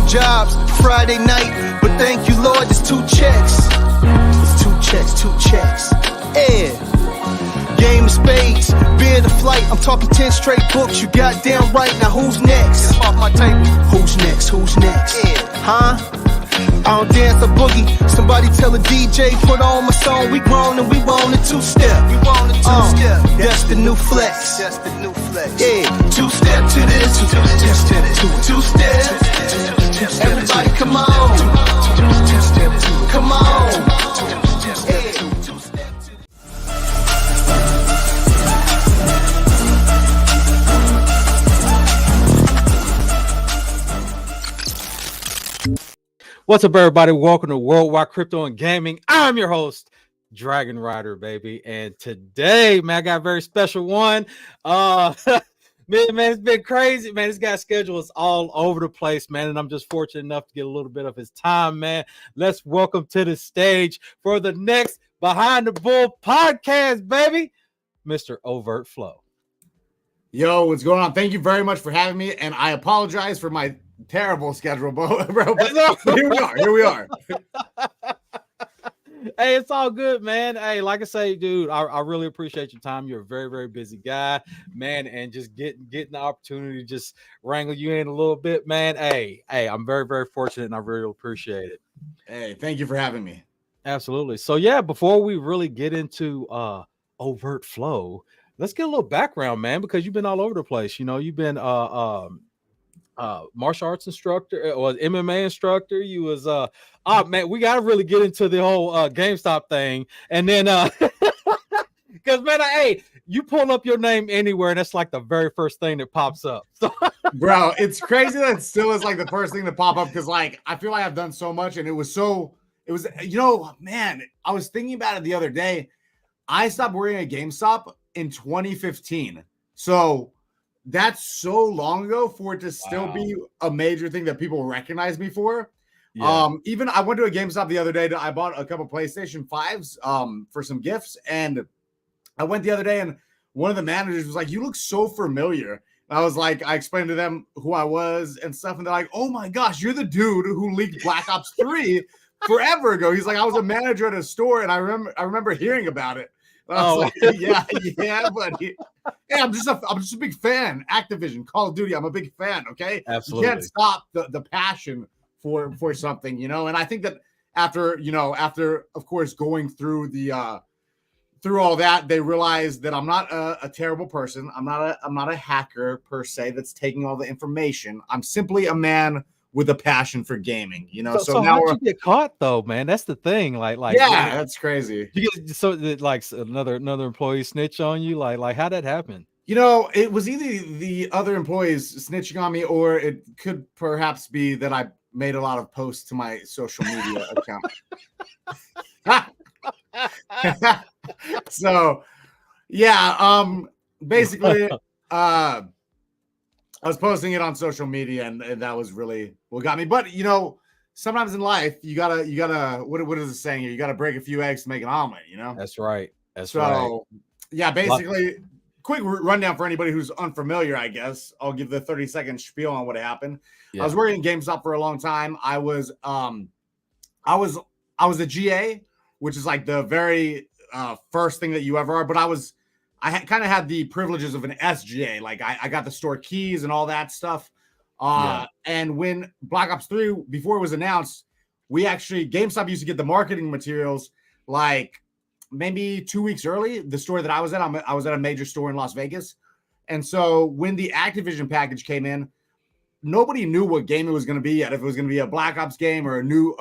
jobs Friday night, but thank you, Lord, there's 2 checks. It's 2 checks. Yeah. Game of spades, beer the flight. I'm talking 10 straight books, you goddamn right. Now who's next? Get off my table. Who's next? Yeah. Huh? I don't dance a boogie. Somebody tell a DJ, put on my song. We grown and we want a 2-step. That's the new flex. Yeah, 2-step to this, 2-step. Everybody come on. Come on. What's up, everybody? Welcome to Worldwide Crypto and Gaming. I'm your host, Dragon Rider, baby. And today, man, I got a very special one. Man, it's been crazy, man. This guy's schedule is all over the place, man. And I'm just fortunate enough to get a little bit of his time, man. Let's welcome to the stage for the next Behind the Bull podcast, baby, Mr. Overt Flo. Yo, what's going on? Thank you very much for having me. And I apologize for my terrible schedule, bro. But here we are. Hey, it's all good, man. Hey, like I say, dude, I really appreciate your time. You're a very, very busy guy, man, and just getting the opportunity to just wrangle you in a little bit, man. Hey, I'm very, very fortunate, and I really appreciate it. Hey, thank you for having me. Absolutely. So, yeah, before we really get into Overt Flo, let's get a little background, man, because you've been all over the place. You know, you've been martial arts instructor or MMA instructor. You was man, we got to really get into the whole GameStop thing. And then because man, hey, you pull up your name anywhere and that's like the very first thing that pops up. So bro, it's crazy that it still is like the first thing to pop up, because like I feel like I've done so much, and it was you know, man, I was thinking about it the other day. I stopped working at GameStop in 2015. So that's so long ago for it to still be a major thing that people recognize me for. Yeah. Even I went to a GameStop the other day. I bought a couple PlayStation 5s for some gifts. And I went the other day and one of the managers was like, "You look so familiar." And I was like, I explained to them who I was and stuff. And they're like, "Oh my gosh, you're the dude who leaked Black Ops 3 forever ago." He's like, "I was a manager at a store and I remember hearing about it." And I was like, yeah, buddy. Hey, I'm just a big fan. Activision, Call of Duty. I'm a big fan. Okay, absolutely. You can't stop the passion for something, you know. And I think that after of course going through the through all that, they realized that I'm not a terrible person. I'm not a hacker per se that's taking all the information. I'm simply a man with a passion for gaming, you know. So now how'd you get caught though, man? That's the thing. Like yeah, that's crazy. So like another employee snitch on you, like how'd that happen? You know, it was either the other employees snitching on me, or it could perhaps be that I made a lot of posts to my social media account. So yeah, basically I was posting it on social media, and that was really what got me. But you know, sometimes in life, you gotta what is the saying here? You gotta break a few eggs to make an omelet. You know. That's right. That's so, right. Yeah, basically, quick rundown for anybody who's unfamiliar. I guess I'll give the 30-second spiel on what happened. Yeah. I was working at GameStop for a long time. I was a GA, which is like the very first thing that you ever are. But I kind of had the privileges of an SGA. Like I got the store keys and all that stuff. And when Black Ops 3, before it was announced, GameStop used to get the marketing materials like maybe 2 weeks early. The store that I was at, I was at a major store in Las Vegas. And so when the Activision package came in, nobody knew what game it was going to be yet, if it was going to be a Black Ops game or a new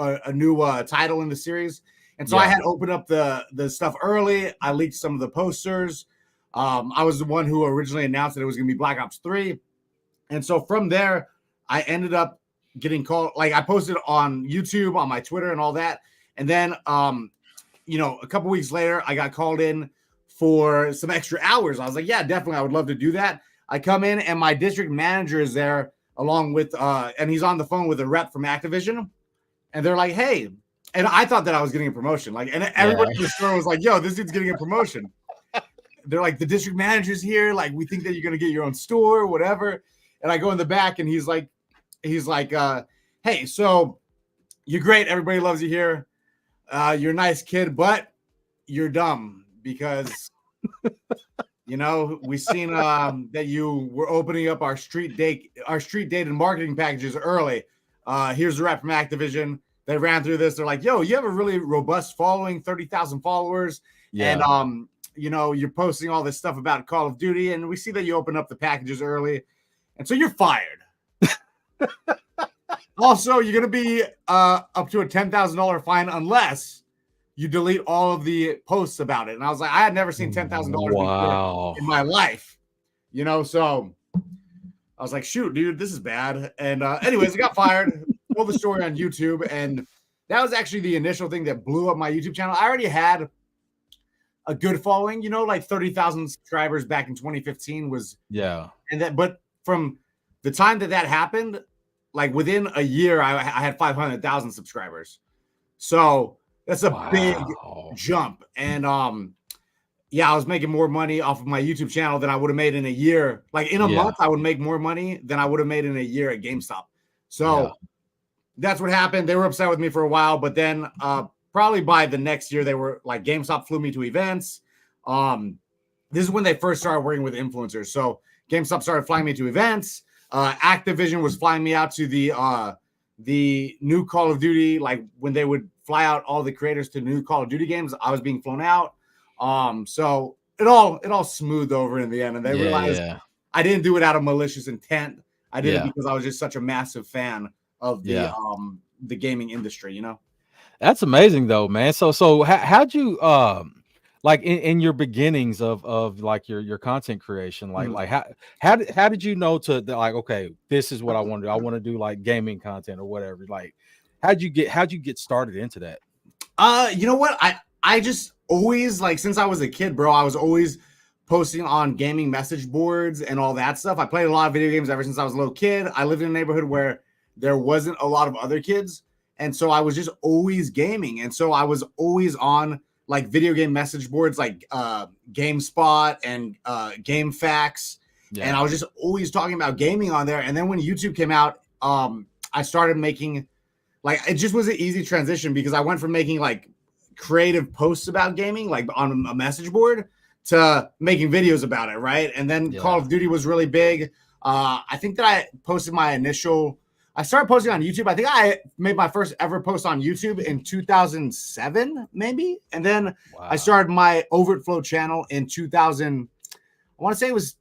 title in the series. And so I had opened up the stuff early. I leaked some of the posters. I was the one who originally announced that it was going to be Black Ops 3. And so from there, I ended up getting called. Like I posted on YouTube, on my Twitter and all that. And then, you know, a couple weeks later, I got called in for some extra hours. I was like, yeah, definitely. I would love to do that. I come in and my district manager is there along with, and he's on the phone with a rep from Activision. And they're like, hey, and I thought that I was getting a promotion. Like, and everybody in the store was like, yo, this dude's getting a promotion. They're like, the district manager's here. Like, we think that you're going to get your own store, whatever. And I go in the back and he's like, hey, so you're great. Everybody loves you here. You're a nice kid, but you're dumb because, you know, we seen that you were opening up our street date and marketing packages early. Here's the rep from Activision. They ran through this. They're like, yo, you have a really robust following, 30,000 followers. Yeah. And, you know, you're posting all this stuff about Call of Duty. And we see that you open up the packages early. And so you're fired. Also, you're going to be up to a $10,000 fine unless you delete all of the posts about it. And I was like, I had never seen $10,000 in my life, you know? So I was like, shoot, dude, this is bad. And anyways, I got fired, told the story on YouTube. And that was actually the initial thing that blew up my YouTube channel. I already had a good following, you know, like 30,000 subscribers back in 2015 was. Yeah. And that, but from the time that happened, like within a year, I had 500,000 subscribers. So that's a big jump. And yeah, I was making more money off of my YouTube channel than I would have made in a year. Like in a month, I would make more money than I would have made in a year at GameStop. So that's what happened. They were upset with me for a while, but then probably by the next year, they were like, GameStop flew me to events. This is when they first started working with influencers. So GameStop started flying me to events. Activision was flying me out to the new Call of Duty, like when they would fly out all the creators to new Call of Duty games, I was being flown out. So it all smoothed over in the end, and they realized I didn't do it out of malicious intent. I did it because I was just such a massive fan of the gaming industry, you know. That's amazing though, man. So how'd you like in your beginnings of like your content creation, like how did you know to like, okay, this is what I want to do. I want to do like gaming content or whatever. Like how'd you get started into that? You know what? I just always, like, since I was a kid, bro, I was always posting on gaming message boards and all that stuff. I played a lot of video games ever since I was a little kid. I lived in a neighborhood where there wasn't a lot of other kids. And so I was just always gaming. And so I was always on like video game message boards like GameSpot and GameFAQs. Yeah. And I was just always talking about gaming on there. And then when YouTube came out, I started making, like, it just was an easy transition because I went from making like creative posts about gaming, like on a message board, to making videos about it, right? And then Call of Duty was really big. I think that I started posting on YouTube. I think I made my first ever post on YouTube in 2007, maybe. And then I started my Overt Flo channel in 2000. I want to say it was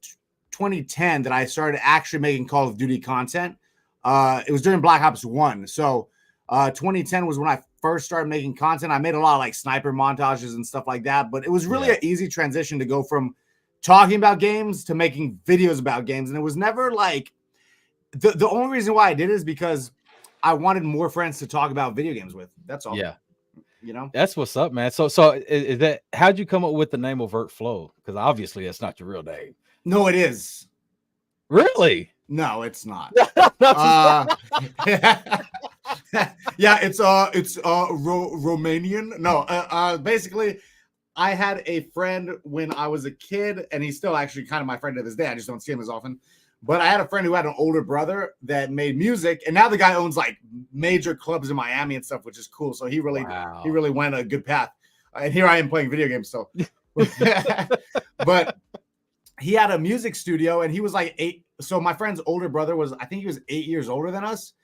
2010 that I started actually making Call of Duty content. It was during Black Ops 1. So 2010 was when I first started making content. I made a lot of like sniper montages and stuff like that. But it was really an easy transition to go from talking about games to making videos about games. And it was never like, the only reason why I did it is because I wanted more friends to talk about video games with. That's all. Yeah. You know, that's what's up, man. So is that, how'd you come up with the name Overt Flo? Because obviously that's not your real name. No, it is. Really? No, it's not. Yeah, it's Romanian. No, basically, I had a friend when I was a kid, and he's still actually kind of my friend to this day. I just don't see him as often. But I had a friend who had an older brother that made music, and now the guy owns like major clubs in Miami and stuff, which is cool. So he really went a good path. And here I am playing video games still. But he had a music studio, and he was like 8. So my friend's older brother I think he was 8 years older than us.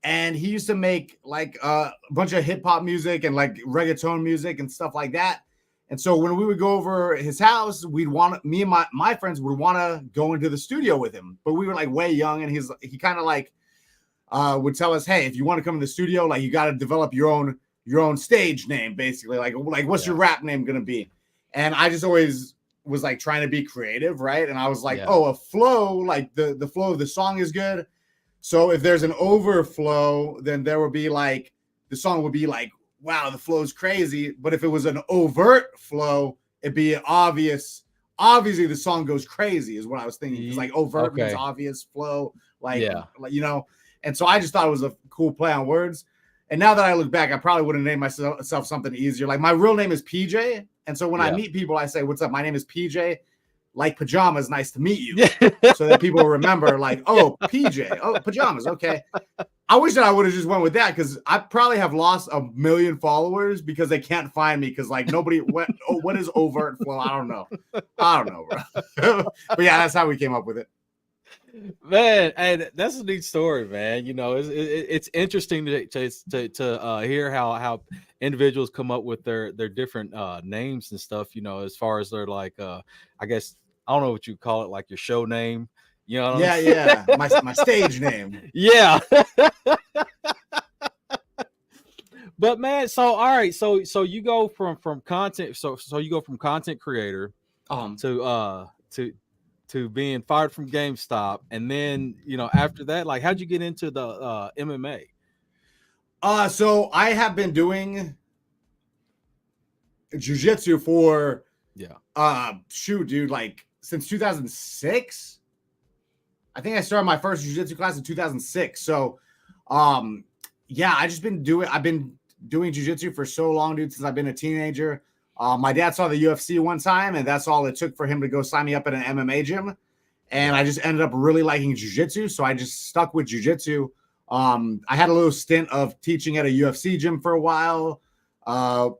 And he used to make like a bunch of hip hop music and like reggaeton music and stuff like that. And so when we would go over his house, me and my friends would want to go into the studio with him, but we were like way young. And he kind of like would tell us, hey, if you want to come to the studio, like you got to develop your own stage name, basically. Like what's your rap name going to be? And I just always was like trying to be creative. Right. And I was like, a flow, like the flow of the song is good. So if there's an overflow, then there would be like, the song would be like, wow, the flow is crazy. But if it was an overt flow, it'd be obvious. Obviously, the song goes crazy is what I was thinking. It's like overt means obvious, flow, like, you know. And so I just thought it was a cool play on words. And now that I look back, I probably would have named myself something easier. Like my real name is PJ. And so when I meet people, I say, what's up? My name is PJ. Like pajamas, nice to meet you. So that people remember like, oh, PJ. Oh, pajamas. Okay. I wish that I would have just went with that because I probably have lost 1 million followers because they can't find me because like nobody what is Overt Flo? I don't know, bro. But yeah, that's how we came up with it. Man, and that's a neat story, man. You know, it's interesting to hear how individuals come up with their different names and stuff. You know, as far as their like, I guess I don't know what you call it, like your show name. You know what I'm saying? Yeah, my stage name. Yeah. But man, so all right, so you go from content, so you go from content creator to being fired from GameStop, and then you know after that, like how'd you get into the MMA? So I have been doing jiu-jitsu for shoot, dude, like since 2006. I think I started my first jiu-jitsu class in 2006. So yeah, I've been doing jiu-jitsu for so long, dude, since I've been a teenager. My dad saw the UFC one time, and that's all it took for him to go sign me up at an MMA gym. And I just ended up really liking jiu-jitsu, so I just stuck with jiu-jitsu. I had a little stint of teaching at a UFC gym for a while. I've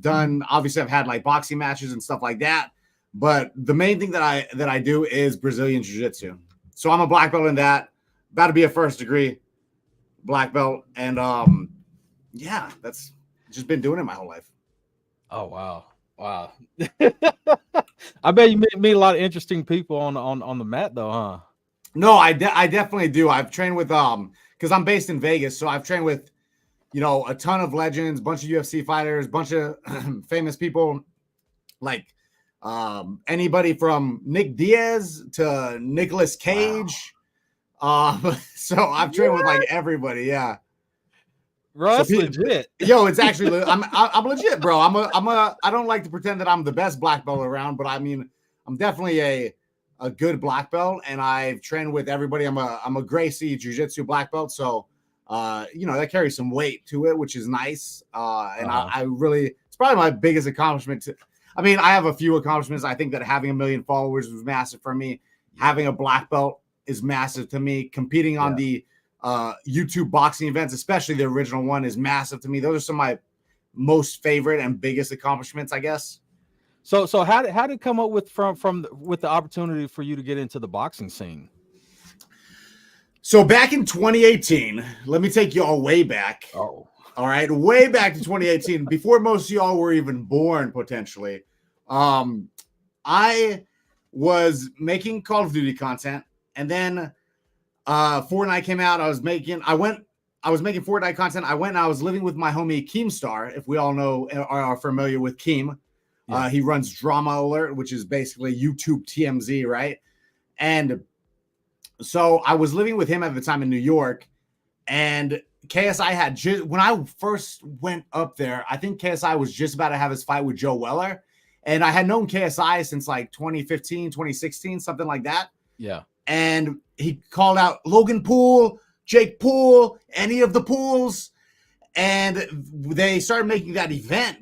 had like boxing matches and stuff like that. But the main thing that I do is Brazilian jiu-jitsu. So I'm a black belt in that, about to be a first degree black belt. And yeah, that's just been doing it my whole life. Oh wow. I bet you meet a lot of interesting people on the mat though, huh? No, I definitely do. I've trained with because I'm based in Vegas, so I've trained with a ton of legends, bunch of UFC fighters, bunch of famous people, like anybody from Nick Diaz to Nicolas Cage. Wow. So I've trained with like everybody. Yeah. Bro, that's legit. Yo, it's actually I'm legit, bro. I don't like to pretend that I'm the best black belt around, but I mean I'm definitely a good black belt, and I've trained with everybody. I'm a Gracie jiu-jitsu black belt, so that carries some weight to it, which is nice. I really, it's probably my biggest accomplishment. I have a few accomplishments. I think that having 1 million followers was massive for me. Having a black belt is massive to me. Competing on the YouTube boxing events, especially the original one, is massive to me. Those are some of my most favorite and biggest accomplishments, I guess. So how did it come up with the opportunity for you to get into the boxing scene? So back in 2018, let me take y'all way back. Oh, all right, way back to 2018, before most of y'all were even born, potentially. I was making Call of Duty content, and then Fortnite came out. I was making Fortnite content. I went and I was living with my homie Keemstar, if we all know are familiar with Keem. Yeah. He runs Drama Alert, which is basically YouTube TMZ, right? And so I was living with him at the time in New York, and KSI had when I first went up there, I think KSI was just about to have his fight with Joe Weller. And I had known KSI since like 2015, 2016, something like that. Yeah. And he called out Logan Poole, Jake Poole, any of the Pools. And they started making that event.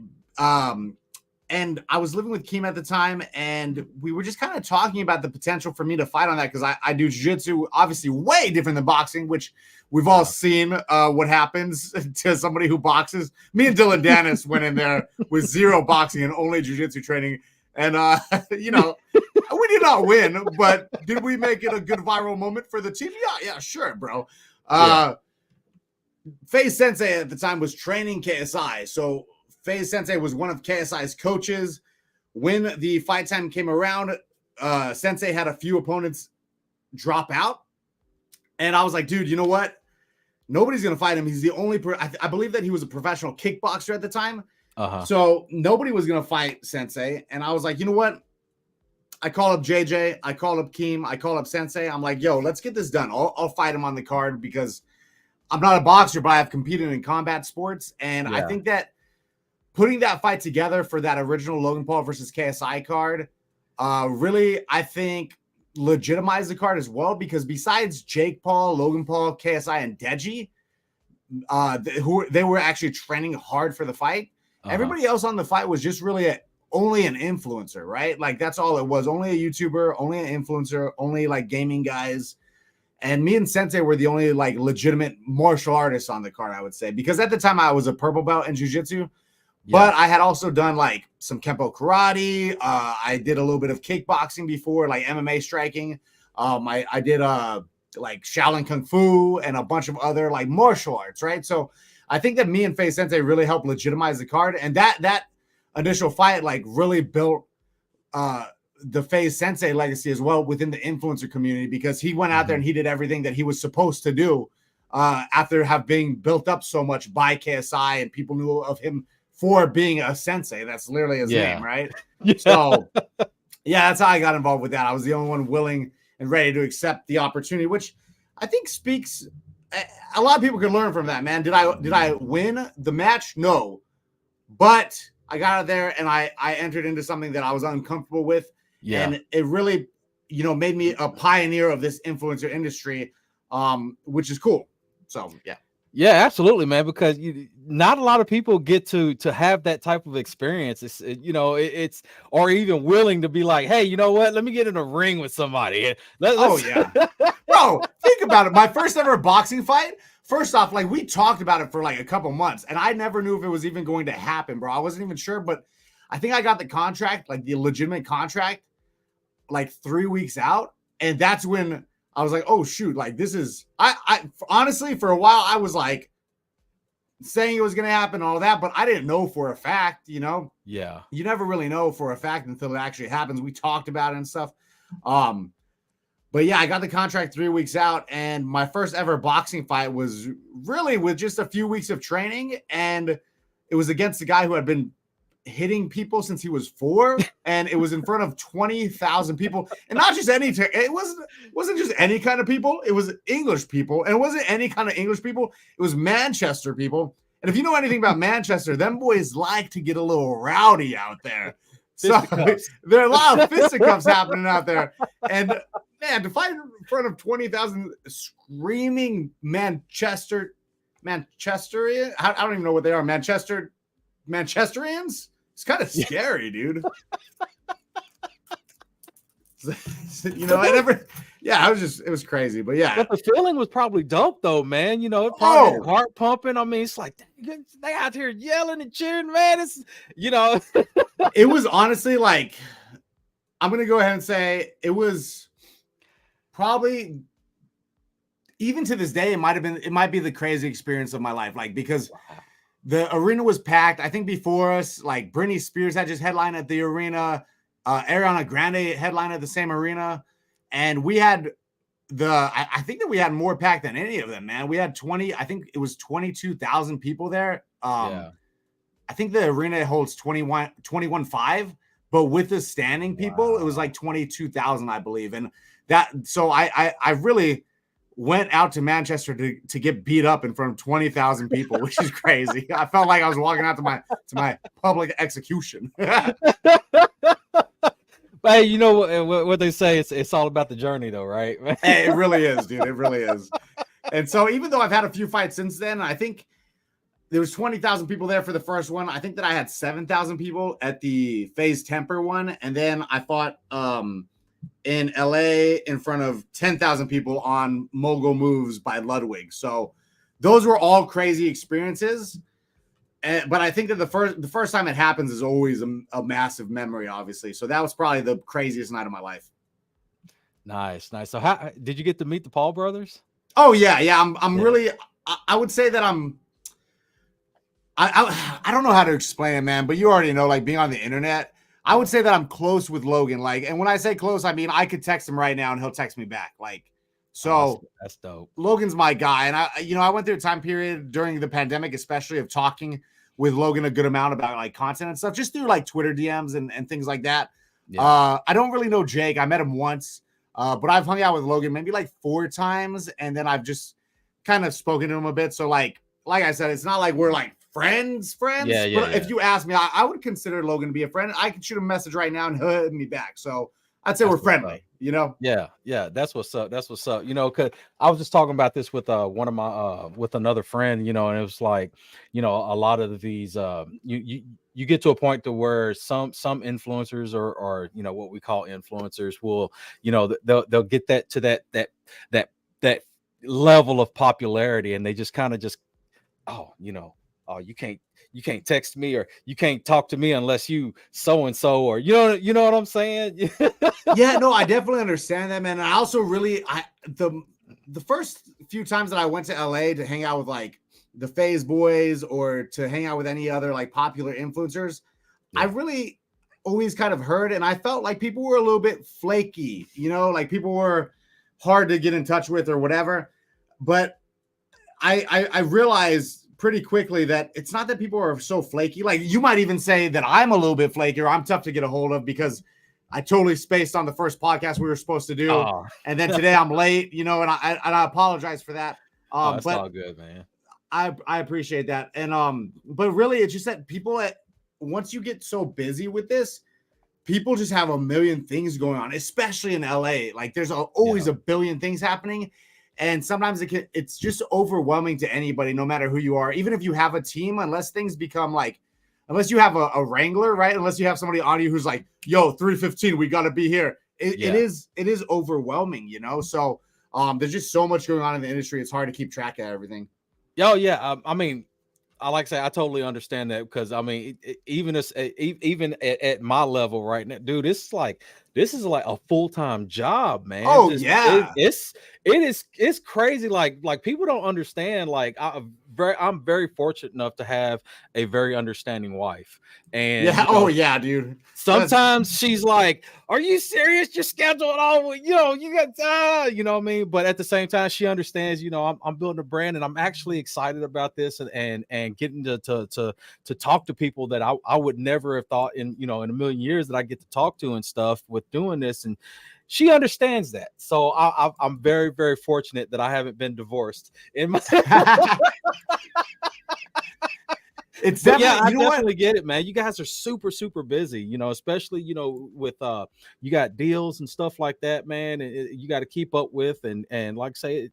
And I was living with Keem at the time, and we were just kind of talking about the potential for me to fight on that because I do jiu-jitsu, obviously way different than boxing, which we've all seen what happes to somebody who boxes. Me and Dylan Dennis went in there with zero boxing and only jiu-jitsu training. And, we did not win, but did we make it a good viral moment for the team? Yeah, sure, bro. FaZe Sensei at the time was training KSI, so FaZe Sensei was one of KSI's coaches. When the fight time came around, Sensei had a few opponents drop out. And I was like, dude, you know what? Nobody's going to fight him. He's the only I believe that he was a professional kickboxer at the time. So nobody was going to fight Sensei. And I was like, you know what? I call up JJ. I call up Keem. I call up Sensei. I'm like, yo, let's get this done. I'll fight him on the card because I'm not a boxer, but I have competed in combat sports. And I think that putting that fight together for that original Logan Paul versus KSI card really, I think, legitimized the card as well, because besides Jake Paul, Logan Paul, KSI, and Deji, they were actually training hard for the fight. Everybody else on the fight was just really only an influencer, right? Like that's all it was. Only a YouTuber, only an influencer, only like gaming guys. And me and Sensei were the only like legitimate martial artists on the card, I would say, because at the time I was a purple belt in jiu-jitsu, but I had also done like some Kempo karate. I did a little bit of kickboxing before, like MMA striking. I did like Shaolin Kung Fu and a bunch of other like martial arts, right? So I think that me and Faye Sensei really helped legitimize the card, and that initial fight like really built the Faye Sensei legacy as well within the influencer community, because he went out there and he did everything that he was supposed to do after have being built up so much by KSI, and people knew of him for being a sensei. That's literally his name, right? So yeah, that's how I got involved with that. I was the only one willing and ready to accept the opportunity, which I think speaks. A lot of people can learn from that, man. Did I win the match? No, but I got out there and I entered into something that I was uncomfortable with, and it really, made me a pioneer of this influencer industry, which is cool. So yeah, absolutely, man. Because not a lot of people get to have that type of experience. It's or even willing to be like, hey, you know what? Let me get in a ring with somebody. Bro, think about it. My first ever boxing fight. First off, like we talked about it for like a couple months, and I never knew if it was even going to happen, bro. I wasn't even sure, but I think I got the contract, like the legitimate contract, like 3 weeks out, and that's when I was like, oh shoot, like this is I honestly for a while I was like saying it was gonna happen and all that, but I didn't know for a fact, Yeah. You never really know for a fact until it actually happens. We talked about it and stuff. But yeah, I got the contract 3 weeks out, and my first ever boxing fight was really with just a few weeks of training, and it was against a guy who had been hitting people since he was 4, and it was in front of 20,000 people, and not just any. It wasn't just any kind of people. It was English people, and it wasn't any kind of English people. It was Manchester people, and if you know anything about Manchester, them boys like to get a little rowdy out there. So there are a lot of fisticuffs happening out there, and man, to fight in front of 20,000 screaming Manchesterians, I don't even know what they are, Manchesterians. It's kind of scary, dude. It was crazy, but yeah. But the feeling was probably dope, though, man. It probably heart pumping. I mean, it's like they out here yelling and cheering, man. It's It was honestly like, I'm gonna go ahead and say it was probably, even to this day, it might be the crazy experience of my life, like because the arena was packed. I think before us, like Britney Spears had just headlined at the arena. Ariana Grande headlined at the same arena. And we had I think that we had more packed than any of them, man. We had 22,000 people there. I think the arena holds 21,500, but with the standing people, it was like 22,000, I believe. And so I really went out to Manchester to get beat up in front of 20,000 people, which is crazy. I felt like I was walking out to my public execution. Hey, you know what they say? It's all about the journey, though, right? Hey, it really is, dude. It really is. And so even though I've had a few fights since then, I think there was 20,000 people there for the first one. I think that I had 7,000 people at the FaZe Temper one, and then I fought in LA in front of 10,000 people on Mogul Moves by Ludwig. So those were all crazy experiences. But I think that the first time it happens is always a massive memory, obviously. So that was probably the craziest night of my life. Nice. So how did you get to meet the Paul brothers? Oh yeah. I'm really, I would say that I don't know how to explain it, man, but you already know, like being on the internet, I would say that I'm close with Logan. Like, and when I say close, I mean, I could text him right now and he'll text me back. Like, so that's dope. Logan's my guy. And I went through a time period during the pandemic, especially of talking with Logan a good amount about like content and stuff, just through like Twitter DMs and things like that. Yeah. I don't really know Jake. I met him once, but I've hung out with Logan maybe like 4 times. And then I've just kind of spoken to him a bit. So like I said, it's not like we're like friends. Yeah, but if you ask me, I would consider Logan to be a friend. I could shoot him a message right now and he'll hit me back. So I'd say we're friendly, Yeah. That's what's up. Because I was just talking about this with one of my with another friend, and it was like, a lot of these you get to a point to where some influencers or what we call influencers will, they'll get that to that that level of popularity, and they just kind of just, oh, you know, oh, you can't text me, or you can't talk to me unless you so and so, or you know what I'm saying? Yeah, no, I definitely understand that, man. And I also really, the first few times that I went to LA to hang out with like the Phase Boys or to hang out with any other like popular influencers, I really always kind of heard, and I felt like people were a little bit flaky, you know, like people were hard to get in touch with or whatever. But I realized pretty quickly that it's not that people are so flaky. Like you might even say that I'm a little bit flaky, or I'm tough to get a hold of because I totally spaced on the first podcast we were supposed to do. Oh. And then today I'm late, you know, and I apologize for that. It's all good, man. I appreciate that. And but really it's just that people once you get so busy with this, people just have a million things going on, especially in LA. Like there's always a billion things happening. And sometimes it's just overwhelming to anybody, no matter who you are. Even if you have a team, unless things become like, unless you have a wrangler, right? Unless you have somebody on you who's like, yo, 3:15, we got to be here. It is overwhelming, you know? So there's just so much going on in the industry. It's hard to keep track of everything. Oh, yeah. I mean, I like to say, I totally understand that, because I mean, even at my level right now, dude, this is like a full-time job, man. Oh, yeah. It's crazy. Like people don't understand. Like I'm very fortunate enough to have a very understanding wife. And yeah, you know, oh yeah, dude. Sometimes she's like, "Are you serious? You're scheduled all, you know, you got, you know what I mean?" But at the same time, she understands, you know, I'm building a brand, and I'm actually excited about this, and getting to talk to people that I would never have thought in a million years that I get to talk to and stuff with doing this. And she understands that. So I'm very, very fortunate that I haven't been divorced in my It's definitely, yeah, I definitely get it, man. You guys are super, super busy, you know, especially, you know, with you got deals and stuff like that, man. And you got to keep up with, and like say,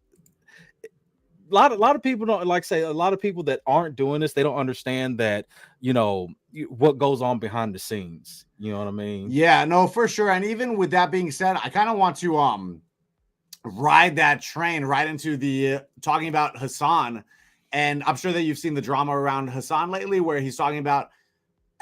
a lot of people don't, like say, a lot of people that aren't doing this, they don't understand that, you know, what goes on behind the scenes. You know what I mean? Yeah, no, for sure. And even with that being said, I kind of want to ride that train right into the talking about Hinson. And I'm sure that you've seen the drama around Hinson lately, where he's talking about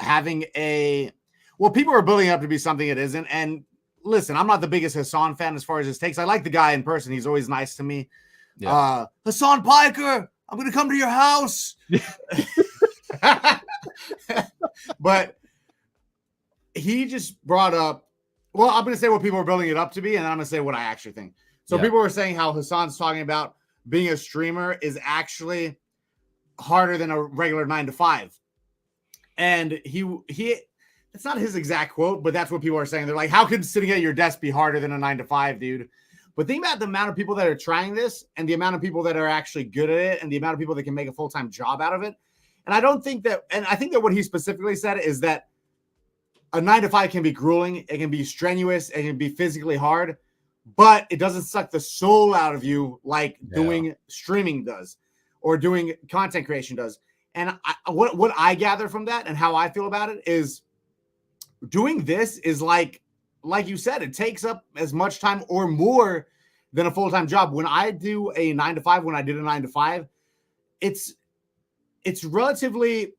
having people are building it up to be something it isn't. And listen, I'm not the biggest Hinson fan as far as his takes. I like the guy in person. He's always nice to me. Yeah. Hinson Piker, I'm going to come to your house. But he just brought up, well, I'm going to say what people are building it up to be, and then I'm going to say what I actually think. So people were saying how Hasson's talking about being a streamer is actually harder than a regular 9-to-5. And he it's not his exact quote, but that's what people are saying. They're like, how could sitting at your desk be harder than a 9-to-5, dude? But think about the amount of people that are trying this, and the amount of people that are actually good at it, and the amount of people that can make a full-time job out of it. And I think that what he specifically said is that a 9-to-5 can be grueling, it can be strenuous, it can be physically hard, but it doesn't suck the soul out of you like doing streaming does, or doing content creation does. And what I gather from that, and how I feel about it, is doing this is like you said, it takes up as much time or more than a full-time job. When I do a 9-to-5, when I did a 9-to-5, it's relatively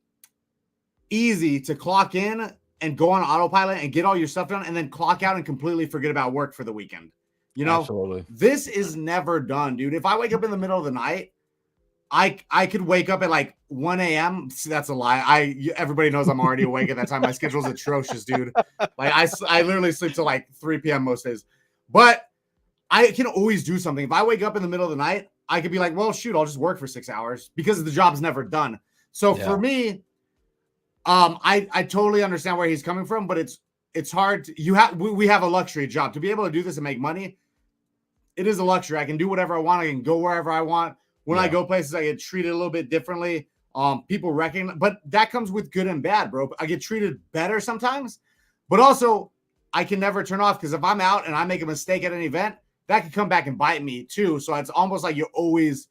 easy to clock in and go on autopilot and get all your stuff done, and then clock out and completely forget about work for the weekend. You know, absolutely. This is never done, dude. If I wake up in the middle of the night, I could wake up at like 1 a.m. See, that's a lie. Everybody knows I'm already awake at that time. My schedule's atrocious, dude. Like I literally sleep till like 3 p.m. most days. But I can always do something. If I wake up in the middle of the night, I could be like, well, shoot, I'll just work for 6 hours, because the job's never done. So for me, I totally understand where he's coming from, but it's hard. We have a luxury job to be able to do this and make money. It is a luxury. I can do whatever I want. I can go wherever I want. When I go places, I get treated a little bit differently. People recognize, but that comes with good and bad, bro. I get treated better sometimes, but also I can never turn off, because if I'm out and I make a mistake at an event, that could come back and bite me too. So it's almost like you're always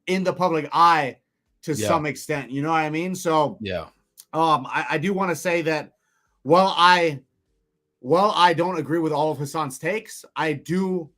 in the public eye to some extent. You know what I mean? So I do want to say that while I don't agree with all of Hasson's takes, I do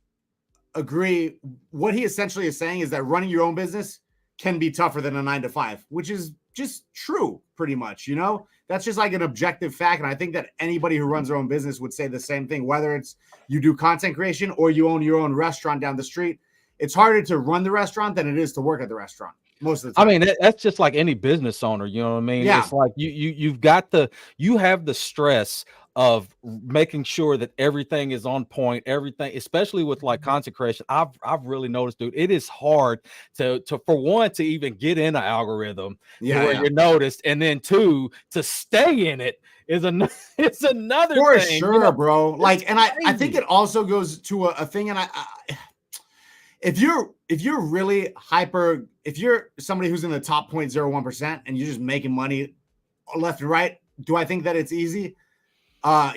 agree. What he essentially is saying is that running your own business can be tougher than a 9 to 5, which is just true, pretty much. You know, that's just like an objective fact. And I think that anybody who runs their own business would say the same thing, whether it's you do content creation or you own your own restaurant down the street. It's harder to run the restaurant than it is to work at the restaurant most of the time. I mean, that's just like any business owner, you know what I mean? Yeah. It's like you have the stress of making sure that everything is on point, everything, especially with like content creation. I've really noticed, dude, it is hard to for one to even get in an algorithm where you're noticed, and then two, to stay in it is another it's another for thing, sure, you know? bro. Like, and I think crazy. it also goes to a thing, and if you're really hyper, if you're somebody who's in the top 0.01% and you're just making money left and right, do I think that it's easy?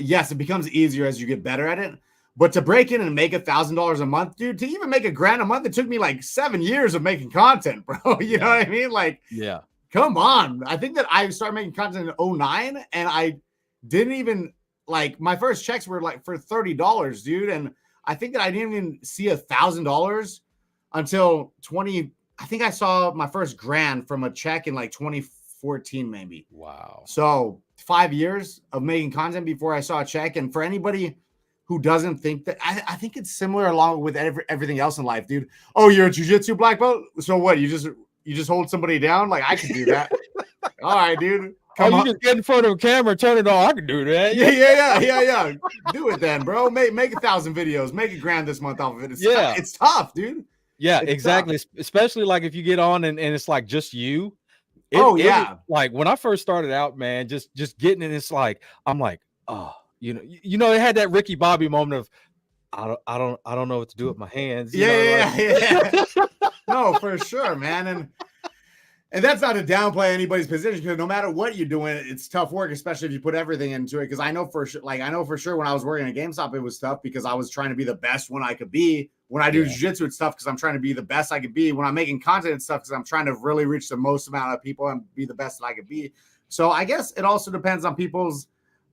Yes, it becomes easier as you get better at it. But to break in and make $1,000 a month, dude, to even make $1,000 a month, it took me like 7 years of making content, bro. You know what I mean? Like, Yeah. come on. I think that I started making content in 2009, and I didn't even, like, my first checks were like for $30, dude. And I think that I didn't even see $1,000 until I think I saw my first grand from a check in like 2014, maybe. Wow. So 5 years of making content before I saw a check. And for anybody who doesn't think that, I think it's similar along with everything else in life, dude. Oh, you're a jiu-jitsu black belt? So what? You just hold somebody down? Like, I can do that. All right, dude. Come on. You just get in front of a camera, turn it on. I can do that. Yeah. Do it then, bro. Make 1,000 videos. Make $1,000 this month off of it. It's tough, dude. Yeah, It's exactly. tough. Especially like if you get on and it's like just you. Like when I first started out, man, just getting it, it's like I'm like, oh, you know, it had that Ricky Bobby moment of I don't know what to do with my hands. Yeah. No, for sure, man. And that's not to downplay anybody's position, because no matter what you're doing, it's tough work, especially if you put everything into it. Because I know for sure when I was working at GameStop, it was tough because I was trying to be the best one I could be. When I do jiu-jitsu, it's tough because I'm trying to be the best I could be. When I'm making content and stuff, because I'm trying to really reach the most amount of people and be the best that I could be. So I guess it also depends on people's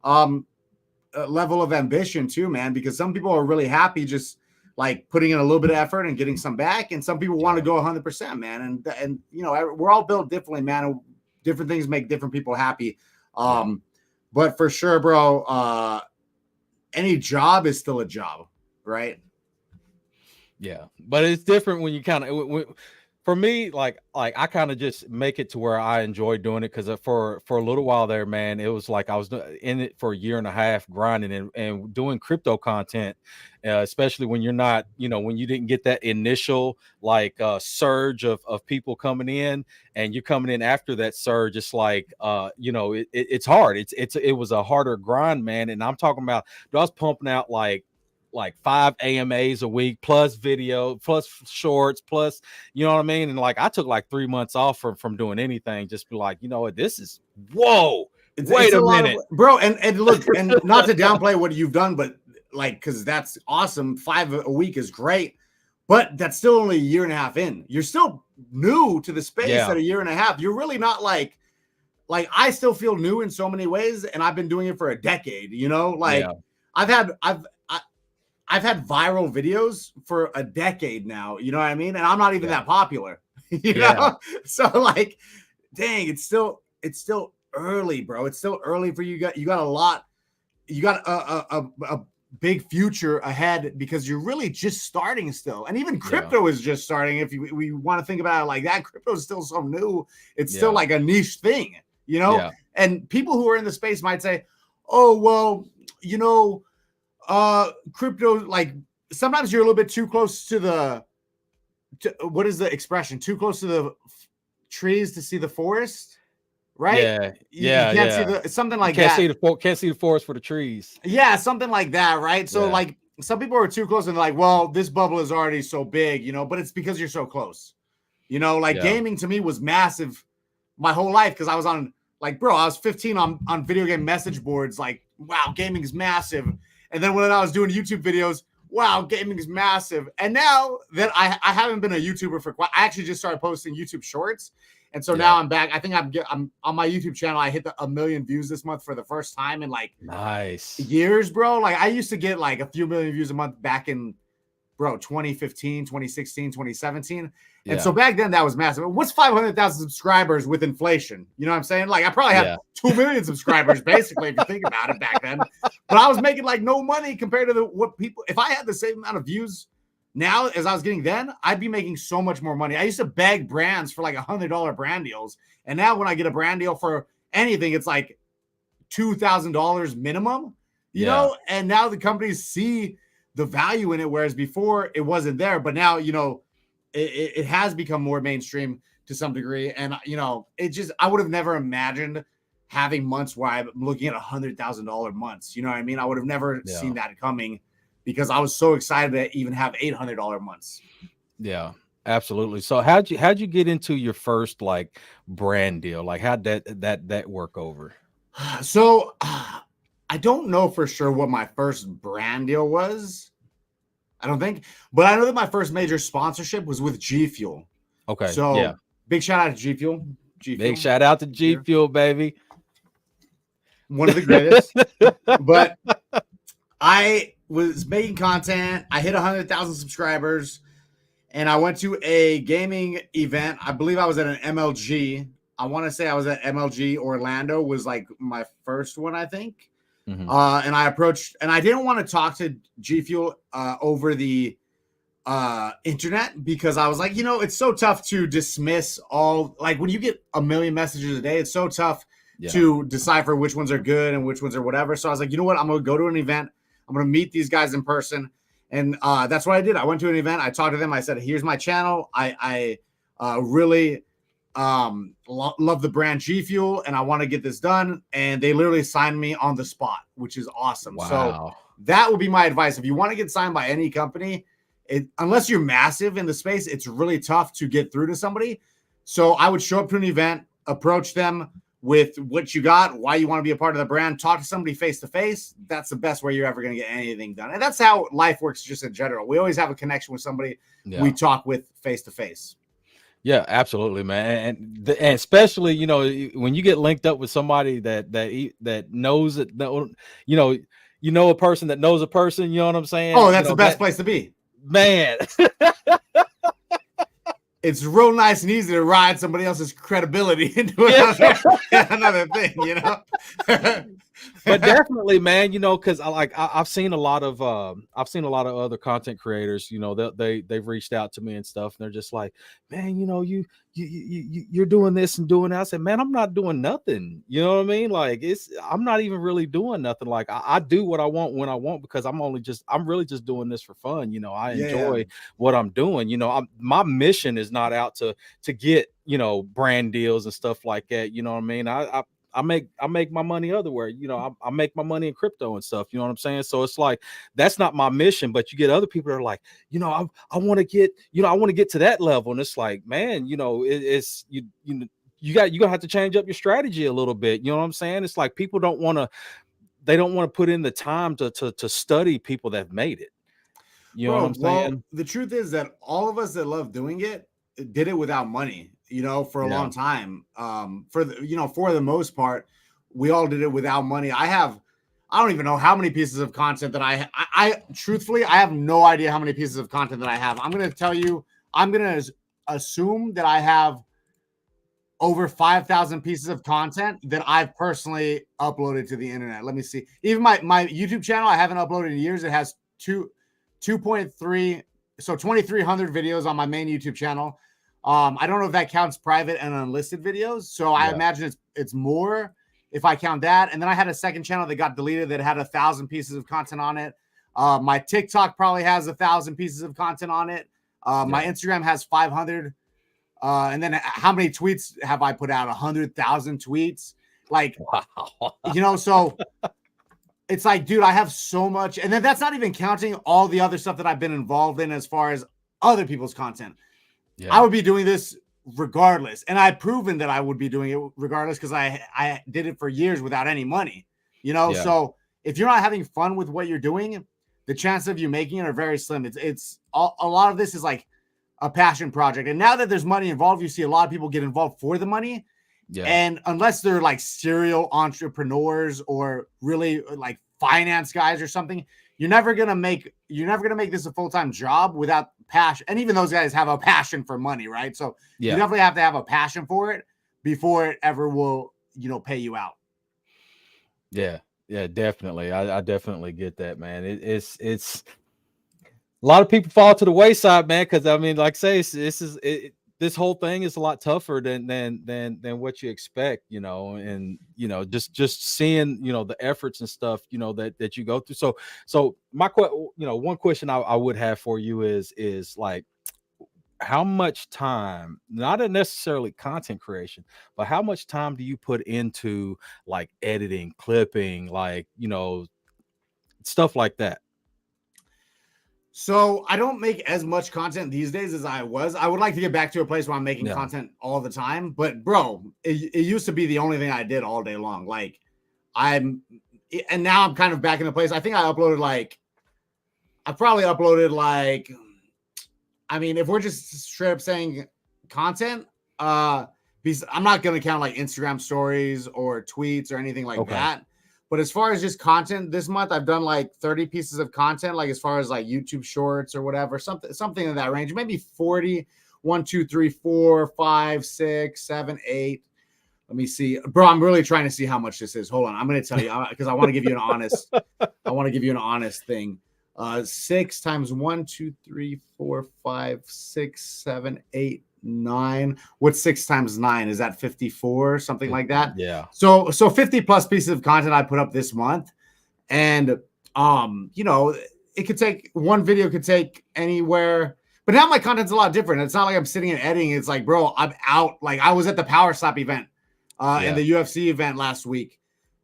level of ambition too, man, because some people are really happy just like putting in a little bit of effort and getting some back, and some people want to go 100%, man. And you know, we're all built differently, man. And different things make different people happy. But for sure, bro, any job is still a job, right? Yeah, but it's different when you kind of, for me, like I kind of just make it to where I enjoy doing it, because for a little while there, man, it was like I was in it for a year and a half grinding and doing crypto content, especially when you're not, when you didn't get that initial like surge of people coming in, and you're coming in after that surge. It's like it's hard. It was a harder grind, man. And I'm talking about, I was pumping out like 5 AMAs a week, plus video, plus shorts, plus, you know what I mean? And like, I took like 3 months off from doing anything, just be like, you know what, this is, whoa, wait a minute. Bro. And look, and not to downplay what you've done, but like, cause that's awesome. 5 a week is great, but that's still only a year and a half in. You're still new to the space at a year and a half. You're really not like I still feel new in so many ways. And I've been doing it for a decade, I've had viral videos for a decade now, you know what I mean? And I'm not even that popular, you know? So like, dang, it's still early, bro. It's still early for you. You got a big future ahead, because you're really just starting still. And even crypto is just starting. If we want to think about it like that, crypto is still so new. It's still like a niche thing, and people who are in the space might say, oh, well, crypto, like sometimes you're a little bit too close to what is the expression? Too close to the trees to see the forest, right? You can't see something like that. Can't see the forest for the trees. Yeah, something like that, right? So like some people are too close and they're like, well, this bubble is already so big, but it's because you're so close. Gaming to me was massive my whole life, because I was on I was 15 on video game message boards, like, wow, gaming is massive. And then when I was doing YouTube videos, wow, gaming is massive. And now that I haven't been a YouTuber for quite, I actually just started posting YouTube shorts. And so now I'm back. I think I'm on my YouTube channel. I hit 1 million views this month for the first time in like nice years, bro. Like I used to get like a few million views a month back in bro, 2015, 2016, 2017. Yeah. And so back then that was massive. What's 500,000 subscribers with inflation? You know what I'm saying? Like I probably had 2 million subscribers basically if you think about it back then. But I was making like no money compared to what people, if I had the same amount of views now as I was getting then, I'd be making so much more money. I used to beg brands for like $100 brand deals. And now when I get a brand deal for anything, it's like $2,000 minimum, you know? And now the companies see the value in it, whereas before it wasn't there. But now, you know, it has become more mainstream to some degree. And, you know, it just, I would have never imagined having months where I'm looking at $100,000 months. You know what I mean? I would have never seen that coming because I was so excited to even have $800 months. Yeah, absolutely. So how'd you get into your first like brand deal? Like how'd that work over? So I don't know for sure what my first brand deal was. I don't think, but I know that my first major sponsorship was with G Fuel. Okay. So big shout out to G Fuel. Big shout out to G Fuel, baby. One of the greatest. But I was making content. I hit 100,000 subscribers and I went to a gaming event. I believe I was at an MLG. I want to say I was at MLG Orlando was like my first one, I think. And I approached, and I didn't want to talk to G Fuel over the internet because I was like, you know, it's so tough to dismiss all, like when you get a million messages a day, it's so tough to decipher which ones are good and which ones are whatever. So I was like, you know what? I'm going to go to an event. I'm going to meet these guys in person. And that's what I did. I went to an event. I talked to them. I said, here's my channel. I really love the brand G Fuel and I want to get this done. And they literally signed me on the spot, which is awesome. Wow. So that would be my advice. If you want to get signed by any company, unless you're massive in the space, it's really tough to get through to somebody. So I would show up to an event, approach them with what you got, why you want to be a part of the brand, talk to somebody face to face. That's the best way you're ever going to get anything done. And that's how life works just in general. We always have a connection with somebody we talk with face to face. Yeah, absolutely, man. And especially, you know, when you get linked up with somebody that knows it, you know, a person that knows a person, you know what I'm saying? Oh, that's the best place to be. Man. It's real nice and easy to ride somebody else's credibility into another thing, you know. But definitely, man, you know, because I've seen a lot of other content creators, you know, they've reached out to me and stuff, and they're just like, man, you know, you're doing this and doing that. I said, man, I'm not doing nothing. You know what I mean? Like I'm not even really doing nothing. Like I do what I want when I want because I'm really just doing this for fun. You know, I enjoy what I'm doing. You know, my mission is not out to get, you know, brand deals and stuff like that. You know what I mean? I make my money otherwhere, you know, I make my money in crypto and stuff, you know what I'm saying? So it's like, that's not my mission, but you get other people that are like, you know, I want to get to that level. And it's like, man, you know, you're going to have to change up your strategy a little bit. You know what I'm saying? It's like, people don't want to put in the time to study people that have made it. You know what I'm saying? Well, the truth is that all of us that love doing it did it without money. You know, for a long time, for the most part, we all did it without money. I don't even know how many pieces of content that I truthfully, I have no idea how many pieces of content that I have. I'm going to tell you, I'm going to assume that I have over 5,000 pieces of content that I've personally uploaded to the internet. Let me see. Even my YouTube channel, I haven't uploaded in years. It has 2.3, so 2,300 videos on my main YouTube channel. I don't know if that counts private and unlisted videos. So I imagine it's more if I count that. And then I had a second channel that got deleted that had 1,000 pieces of content on it. My TikTok probably has 1,000 pieces of content on it. My Instagram has 500. And then how many tweets have I put out? 100,000 tweets. Like, you know, so it's like, dude, I have so much. And then that's not even counting all the other stuff that I've been involved in as far as other people's content. Yeah. I would be doing this regardless. And I've proven that I would be doing it regardless because I did it for years without any money, you know? Yeah. So if you're not having fun with what you're doing, the chances of you making it are very slim. It's a lot of this is like a passion project. And now that there's money involved, you see a lot of people get involved for the money. Yeah. And unless they're like serial entrepreneurs or really like finance guys or something, you're never gonna make this a full-time job without passion. And even those guys have a passion for money, right? So you definitely have to have a passion for it before it ever will, pay you out. Yeah, definitely. I definitely get that, man. It's a lot of people fall to the wayside, man, because I mean, like I say, this whole thing is a lot tougher than what you expect, and just seeing the efforts and stuff that you go through. So one question I would have for you is like, how much time, not necessarily content creation, but how much time do you put into like editing, clipping, like stuff like that? So I don't make as much content these days as I was. I would like to get back to a place where I'm making content all the time. But bro, it used to be the only thing I did all day long. Like and now I'm kind of back in the place. I think I probably uploaded like, I mean, if we're just straight up saying content, because I'm not going to count like Instagram stories or tweets or anything like that. But as far as just content this month, I've done like 30 pieces of content, like as far as like YouTube shorts or whatever, something in that range, maybe 40, 1, 2, 3, 4, 5, 6, 7, 8. Let me see, bro. I'm really trying to see how much this is. Hold on. I'm going to tell you because I want to give you an honest thing. 6 times 1, 2, 3, 4, 5, 6, 7, 8, 9. What's 6 times 9? Is that 54? Something like that. Yeah. So 50 plus pieces of content I put up this month. And it could take, one video could take anywhere, but now my content's a lot different. It's not like I'm sitting and editing. It's like, bro, I'm out. Like I was at the Power Slap event and the UFC event last week.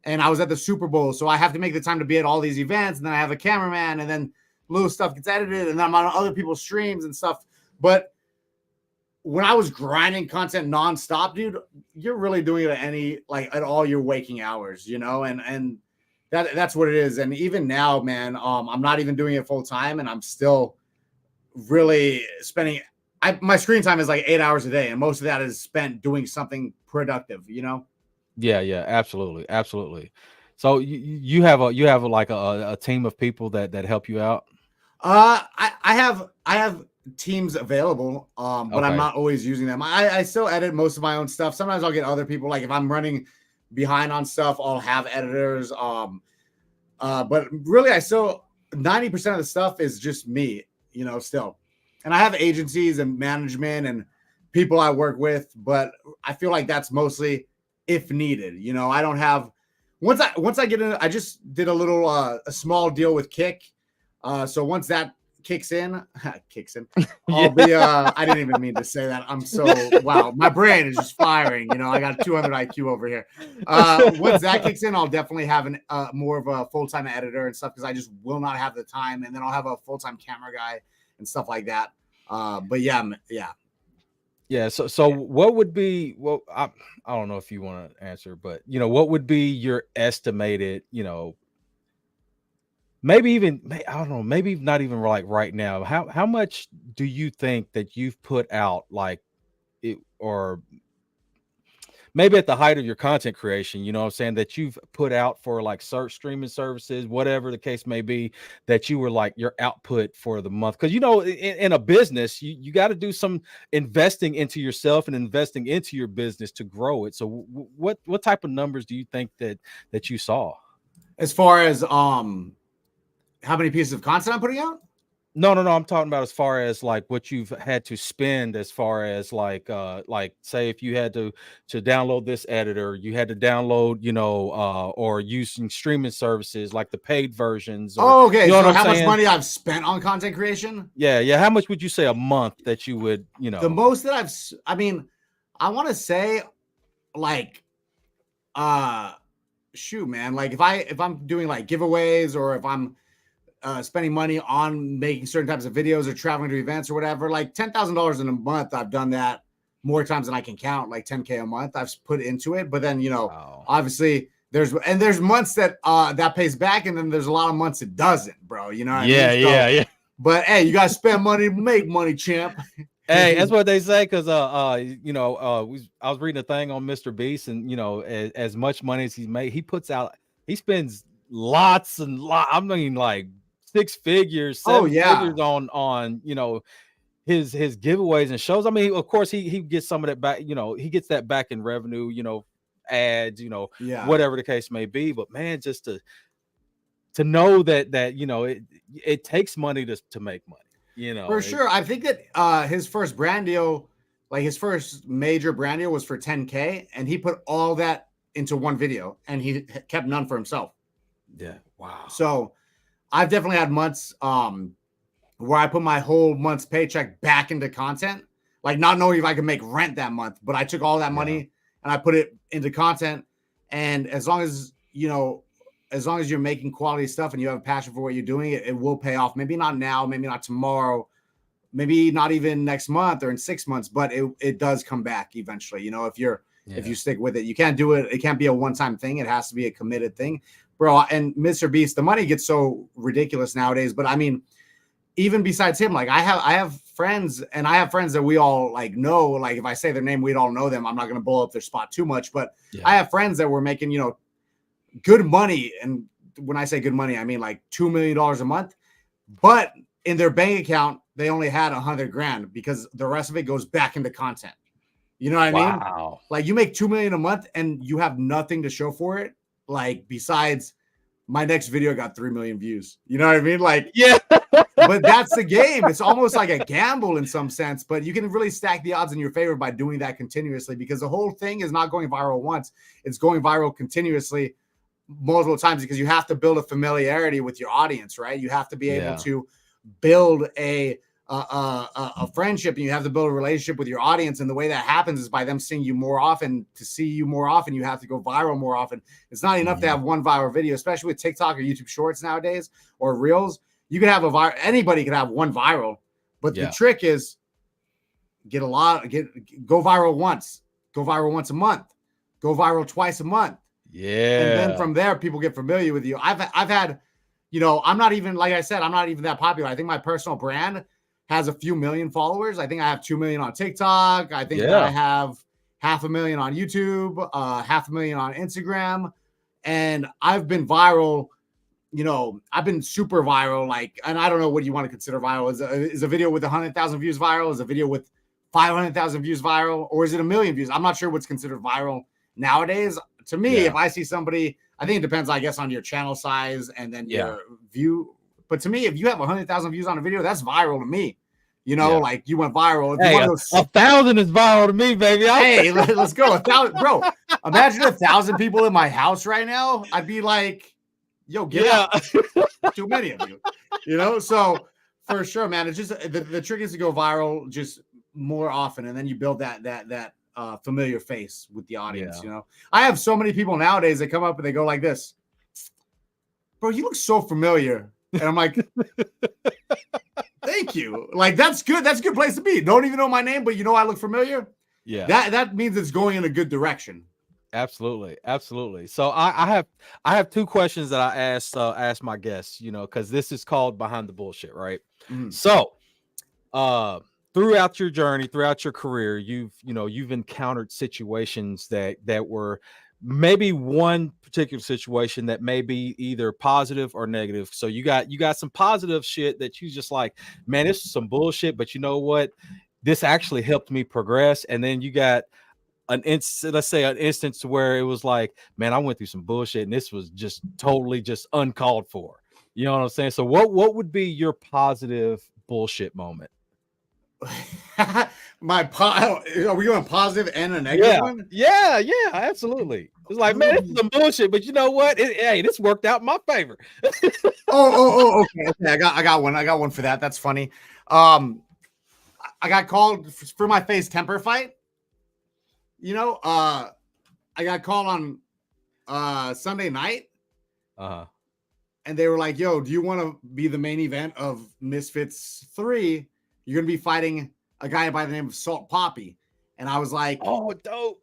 And I was at the Super Bowl. So I have to make the time to be at all these events. And then I have a cameraman, and then little stuff gets edited, and then I'm on other people's streams and stuff. But when I was grinding content nonstop, dude, you're really doing it at all your waking hours, and that's what it is. And even now, man, I'm not even doing it full time, and I'm still really spending. My screen time is like 8 hours a day, and most of that is spent doing something productive, Yeah, absolutely. So you have a team of people that help you out. I have teams available, but I'm not always using them. I still edit most of my own stuff. Sometimes I'll get other people. Like if I'm running behind on stuff, I'll have editors. But really, 90% of the stuff is just me, still. And I have agencies and management and people I work with, but I feel like that's mostly if needed. I don't have once I get in. I just did a small deal with Kick. So once that kicks in, I'll be, I didn't even mean to say that. Wow, my brain is just firing. I got 200 IQ over here. Once that kicks in, I'll definitely have more of a full-time editor and stuff, because I just will not have the time. And then I'll have a full-time camera guy and stuff like that. But yeah. So what would be, I don't know if you want to answer, but what would be your estimated, maybe even, I don't know, maybe not even like right now, how much do you think that you've put out, like it, or maybe at the height of your content creation, what I'm saying, that you've put out for like search streaming services, whatever the case may be, that you were like your output for the month? Because in a business, you got to do some investing into yourself and investing into your business to grow it. So what type of numbers do you think that you saw as far as how many pieces of content I'm putting out? No. I'm talking about as far as like what you've had to spend, as far as like say if you had to download this editor, you had to download, or using streaming services like the paid versions. Or, okay. So how much money I've spent on content creation? Yeah. How much would you say a month that you would, The most that I want to say like, shoot, man. Like if I'm doing like giveaways, or if I'm spending money on making certain types of videos or traveling to events or whatever, like $10,000 in a month. I've done that more times than I can count, like 10K a month I've put into it. But then, obviously there's months that that pays back. And then there's a lot of months it doesn't, bro. You know what I mean? Yeah. But hey, you got to spend money to make money, champ. Hey, that's what they say. Cause, I was reading a thing on Mr. Beast, and, as much money as he's made, he spends lots and lots. I mean, like six figures, Oh, seven yeah. figures on his giveaways and shows. I mean, of course, he gets some of that back. He gets that back in revenue. Ads. Yeah. Whatever the case may be. But man, just to know that it takes money to make money. For sure. I think that his first brand deal, like his first major brand deal, was for $10K, and he put all that into one video, and he kept none for himself. Yeah. Wow. So I've definitely had months where I put my whole month's paycheck back into content, like not knowing if I could make rent that month, but I took all that money and I put it into content. And as long as you're making quality stuff and you have a passion for what you're doing, it will pay off. Maybe not now, maybe not tomorrow, maybe not even next month or in 6 months, but it does come back eventually. If you stick with it, you can't do it. It can't be a one-time thing. It has to be a committed thing, bro. And Mr. Beast, the money gets so ridiculous nowadays, but I mean, even besides him, like I have friends, and I have friends that we all like know. Like if I say their name, we'd all know them. I'm not going to blow up their spot too much, but I have friends that were making, good money. And when I say good money, I mean like $2 million a month, but in their bank account, they only had $100,000 because the rest of it goes back into content. You know what I mean? Wow. Like you make $2 million a month and you have nothing to show for it. Like besides my next video got 3 million views. You know what I mean? Like, yeah. But that's the game. It's almost like a gamble in some sense, but you can really stack the odds in your favor by doing that continuously, because the whole thing is not going viral once. It's going viral continuously multiple times, because you have to build a familiarity with your audience, right? You have to be able to build a friendship, and you have to build a relationship with your audience. And the way that happens is by them seeing you more often. To see you more often, you have to go viral more often. It's not enough to have one viral video, especially with TikTok or YouTube Shorts nowadays, or Reels. You can have anybody can have one viral, but the trick is go viral once, go viral once a month, go viral twice a month. Yeah. And then from there, people get familiar with you. I've had, I'm not even, like I said, I'm not even that popular. I think my personal brand has a few million followers. I think I have 2 million on TikTok. I think that I have 500,000 on YouTube, 500,000 on Instagram. And I've been viral. I've been super viral, and I don't know what you want to consider viral. Is a video with 100,000 views viral? Is a video with 500,000 views viral? Or is it 1 million views? I'm not sure what's considered viral nowadays. To me, if I see somebody, I think it depends, I guess, on your channel size and then your view. But to me, if you have 100,000 views on a video, that's viral to me. Like you went viral. If you 1,000 is viral to me, baby. Hey, let's go. 1,000, bro. Imagine 1,000 people in my house right now. I'd be like, yo, get out. Too many of you, so for sure, man, it's just the trick is to go viral just more often, and then you build that familiar face with the audience. I have so many people nowadays that come up and they go like this, bro, you look so familiar, and I'm like, thank you. Like, that's good place to be. Don't even know my name, but I look familiar. That means it's going in a good direction. Absolutely. So I have two questions that I asked my guests, because this is called Behind the Bullshit, right? So throughout your journey, throughout your career, you've encountered situations that were maybe one particular situation that may be either positive or negative. So you got some positive shit that you just like, man, this is some bullshit, but you know what? This actually helped me progress. And then you got let's say an instance where it was like, man, I went through some bullshit and this was just totally just uncalled for. You know what I'm saying? So what would be your positive bullshit moment? Are we going positive and a negative one? Yeah, absolutely. It's like, man, this is some bullshit, but you know what? Hey, this worked out in my favor. Okay. I got one for that. That's funny. I got called for my face temper fight. I got called on Sunday night. And they were like, yo, do you want to be the main event of Misfits 3? You're going to be fighting a guy by the name of Salt Poppy. And I was like, oh, dope.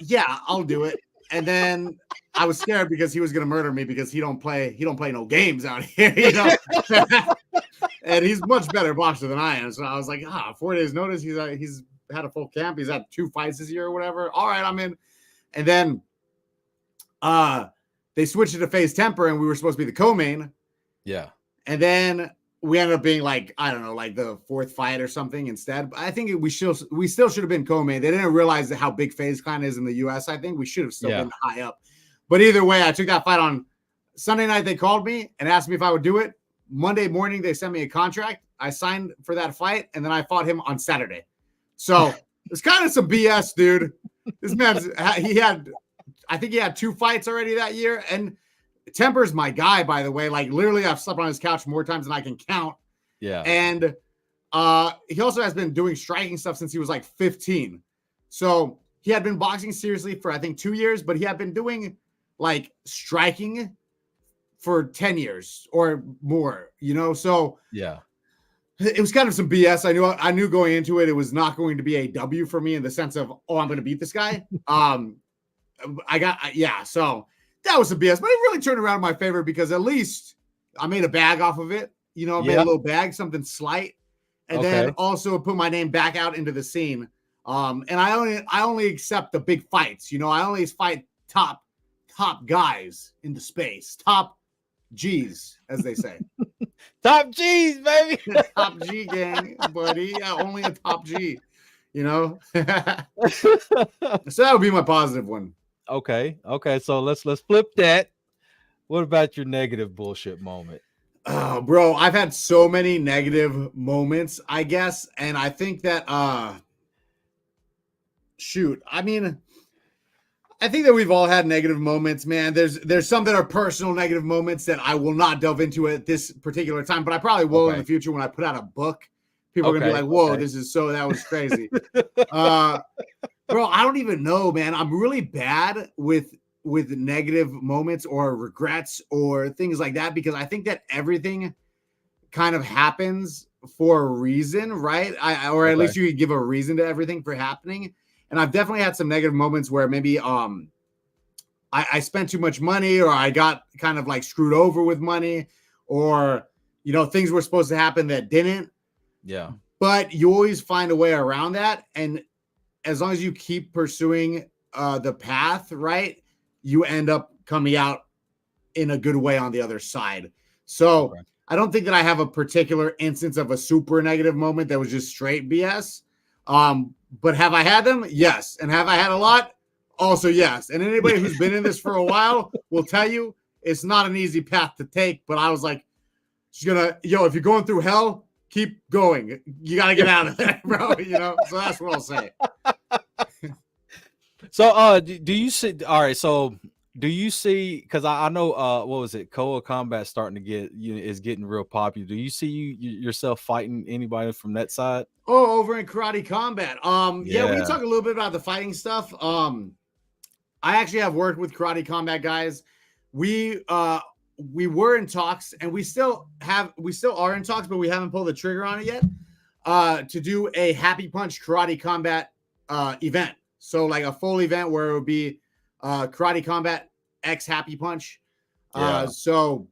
Yeah, I'll do it. And then I was scared because he was going to murder me because he don't play no games out here, And he's much better boxer than I am. So I was like, 4 days notice. He's had a full camp. He's had 2 fights this year or whatever. All right, I'm in. And then they switched it to face temper, and we were supposed to be the co-main. Yeah. And then we ended up being like, I don't know, like the fourth fight or something instead. But I think we still should have been co-main. They didn't realize how big FaZe Clan is in the US. I think we should have still been high up. But either way, I took that fight on Sunday night. They called me and asked me if I would do it. Monday morning, they sent me a contract. I signed for that fight, and then I fought him on Saturday. So it's kind of some BS, dude. This man's I think he had 2 fights already that year. And Temper's my guy, by the way. Like, literally, I've slept on his couch more times than I can count. Yeah. And he also has been doing striking stuff since he was like 15. So he had been boxing seriously for, I think, 2 years, but he had been doing like striking for 10 years or more, So yeah, it was kind of some BS. I knew going into it, it was not going to be a W for me in the sense of, oh, I'm going to beat this guy. So that was some BS, but it really turned around in my favor because at least I made a bag off of it. Made a little bag, something slight, and then also put my name back out into the scene. And I only accept the big fights. I only fight top guys in the space, top G's, as they say. Top G's, baby. Top G gang, buddy. Yeah, only a top G. So that would be my positive one. Okay. So let's flip that. What about your negative bullshit moment? Oh, bro, I've had so many negative moments, I guess, and I think that I think that we've all had negative moments, man. There's some that are personal negative moments that I will not delve into at this particular time, but I probably will in the future when I put out a book. People are gonna be like, "Whoa, that was crazy." Bro, I don't even know, man. I'm really bad with negative moments or regrets or things like that because I think that everything kind of happens for a reason, right? Or at least you could give a reason to everything for happening. And I've definitely had some negative moments where maybe I spent too much money or I got kind of like screwed over with money or, things were supposed to happen that didn't. Yeah. But you always find a way around that. And as long as you keep pursuing the path, right, you end up coming out in a good way on the other side. So I don't think that I have a particular instance of a super negative moment that was just straight BS. But have I had them? Yes. And have I had a lot? Also, yes. And anybody who's been in this for a while will tell you it's not an easy path to take. But I was like, if you're going through hell, keep going. You got to get out of there, bro. So that's what I'll say. So, do you see? All right. So, do you see? Because I know, what was it? Koa Combat starting to get is getting real popular. Do you see yourself fighting anybody from that side? Oh, over in Karate Combat. Yeah, we can talk a little bit about the fighting stuff. I actually have worked with Karate Combat guys. We were in talks, and we still are in talks, but we haven't pulled the trigger on it yet. To do a Happy Punch Karate Combat event. So like a full event where it would be Karate Combat X Happy Punch. So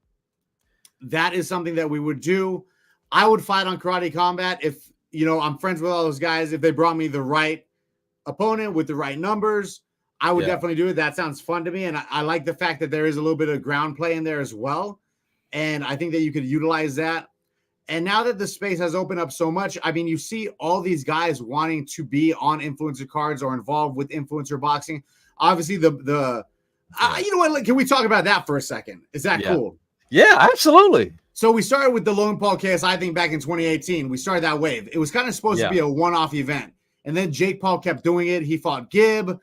that is something that we would do. I would fight on Karate Combat if, I'm friends with all those guys. If they brought me the right opponent with the right numbers, I would definitely do it. That sounds fun to me. And I like the fact that there is a little bit of ground play in there as well. And I think that you could utilize that. And now that the space has opened up so much, I mean, you see all these guys wanting to be on influencer cards or involved with influencer boxing. Obviously, you know what? Can we talk about that for a second? Is that cool? Yeah, absolutely. So we started with the Logan Paul case, I think, back in 2018. We started that wave. It was kind of supposed to be a one-off event. And then Jake Paul kept doing it. He fought Gibb.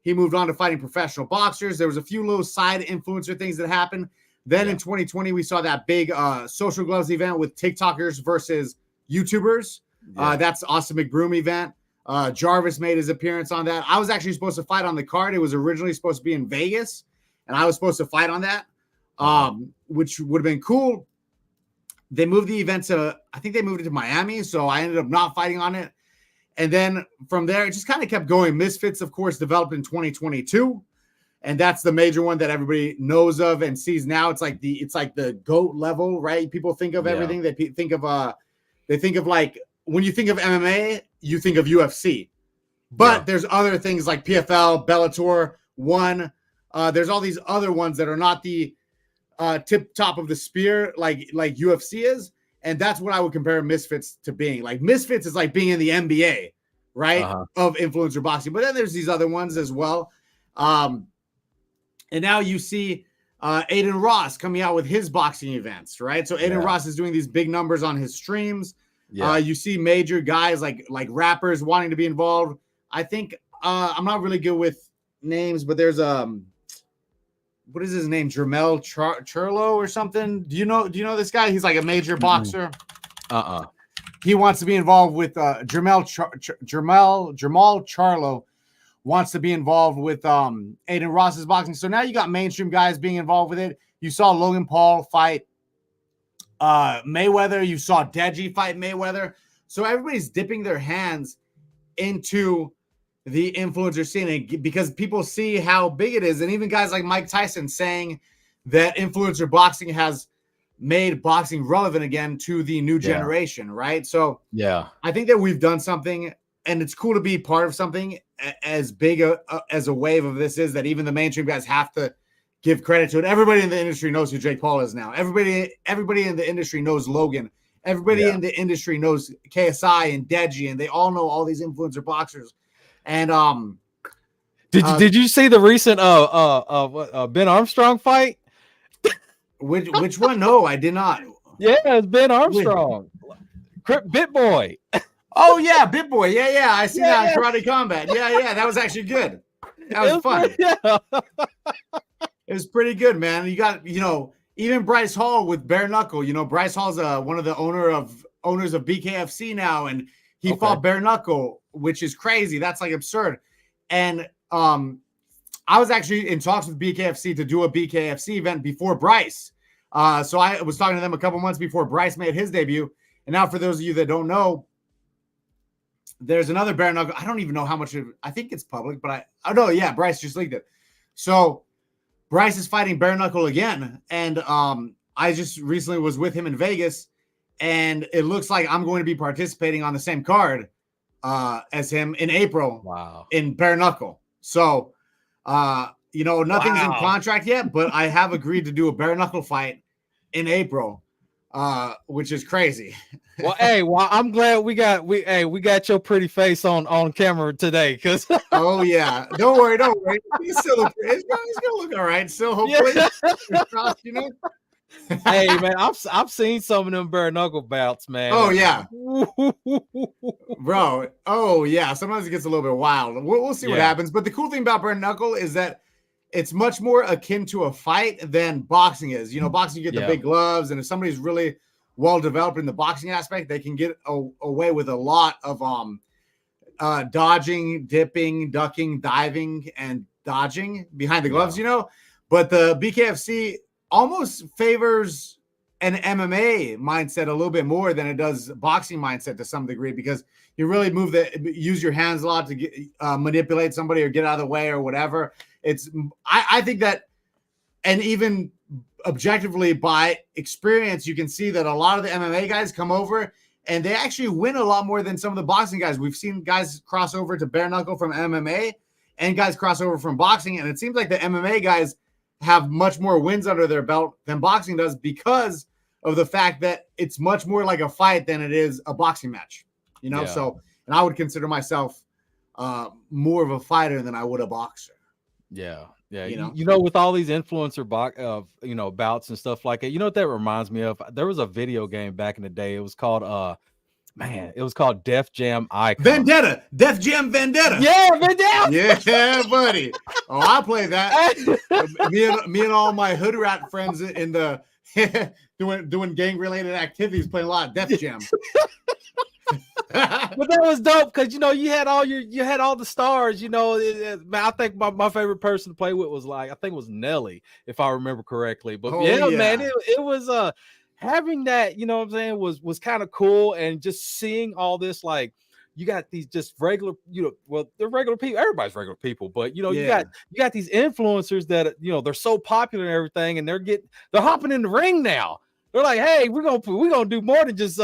He moved on to fighting professional boxers. There was a few little side influencer things that happened. Then in 2020, we saw that big Social Gloves event with TikTokers versus YouTubers. That's Austin McBroom event. Jarvis made his appearance on that. I was actually supposed to fight on the card. It was originally supposed to be in Vegas, and I was supposed to fight on that, which would have been cool. They moved the event I think they moved it to Miami, so I ended up not fighting on it. And then from there, it just kind of kept going. Misfits, of course, developed in 2022. And that's the major one that everybody knows of and sees now. It's like the GOAT level, right? People think of everything. They think of like, when you think of MMA, you think of UFC. But there's other things like PFL, Bellator, ONE. There's all these other ones that are not the tip top of the spear like UFC is. And that's what I would compare Misfits to being. Like Misfits is like being in the NBA, right? Of influencer boxing. But then there's these other ones as well. And now you see Aiden Ross coming out with his boxing events, right? So Aiden Ross is doing these big numbers on his streams. You see major guys like rappers wanting to be involved. I think I'm not really good with names, but there's what is his name? Jermel Churlo or something? Do you know this guy? He's like a major boxer. He wants to be involved with Jamal Charlo wants to be involved with Aiden Ross's boxing. So now you got mainstream guys being involved with it. You saw Logan Paul fight Mayweather. You saw Deji fight Mayweather. So everybody's dipping their hands into the influencer scene because people see how big it is. And even guys like Mike Tyson saying that influencer boxing has made boxing relevant again to the new generation, right? So I think that we've done something, and it's cool to be part of something as big as a wave of this is, that even the mainstream guys have to give credit to it. Everybody in the industry knows who Jake Paul is now. Everybody in the industry knows Logan. Everybody in the industry knows KSI and Deji, and they all know all these influencer boxers. And did you see the recent Ben Armstrong fight? Which one? No, I did not. Yeah, it's Ben Armstrong. Bit Boy. Oh yeah, Bit Boy. Yeah. I see that on Karate Combat. Yeah. That was actually good. That was fun. It was pretty good, man. You got, even Bryce Hall with bare knuckle. Bryce Hall's one of the owners of BKFC now, and he fought bare knuckle, which is crazy. That's like absurd. And I was actually in talks with BKFC to do a BKFC event before Bryce. So I was talking to them a couple months before Bryce made his debut. And now, for those of you that don't know, there's another bare knuckle. I don't even know how much I think it's public, but Bryce just leaked it. So Bryce is fighting bare knuckle again. And I just recently was with him in Vegas, and it looks like I'm going to be participating on the same card as him in April. Wow. In bare knuckle. So, nothing's in contract yet, but I have agreed to do a bare knuckle fight in April, which is crazy. Well, I'm glad we got your pretty face on camera today, because oh yeah, don't worry. He's still he's gonna look all right. Still, hopefully. Hey man, I've seen some of them bare knuckle bouts, man. Oh yeah, bro. Oh yeah. Sometimes it gets a little bit wild. We'll see what happens. But the cool thing about bare knuckle is that it's much more akin to a fight than boxing is. Boxing, you get the big gloves, and if somebody's really well developed in the boxing aspect, they can get away with a lot of dodging, dipping, ducking, diving, and dodging behind the gloves. But the BKFC almost favors an MMA mindset a little bit more than it does boxing mindset to some degree, because you really use your hands a lot to manipulate somebody or get out of the way or whatever. I think that, and even objectively by experience, you can see that a lot of the MMA guys come over and they actually win a lot more than some of the boxing guys. We've seen guys cross over to bare knuckle from MMA and guys cross over from boxing. And it seems like the MMA guys have much more wins under their belt than boxing does, because of the fact that it's much more like a fight than it is a boxing match, So, and I would consider myself more of a fighter than I would a boxer. Yeah. With all these influencer bouts and stuff like that, you know what that reminds me of? There was a video game back in the day. It was called Def Jam Icon. Vendetta. Def Jam Vendetta. Yeah, Vendetta. Yeah, buddy. Oh, I play that. me and all my hood rat friends in the doing gang related activities, playing a lot of Def Jam. But that was dope, because you had all the stars. I think my favorite person to play with was I think it was Nelly, if I remember correctly. But man, it was having that, what I'm saying, was kind of cool. And just seeing all this, you got these just regular, they're regular people. Everybody's regular people, but you got these influencers that they're so popular and everything, and they're hopping in the ring now. They're like, hey, we're gonna do more than just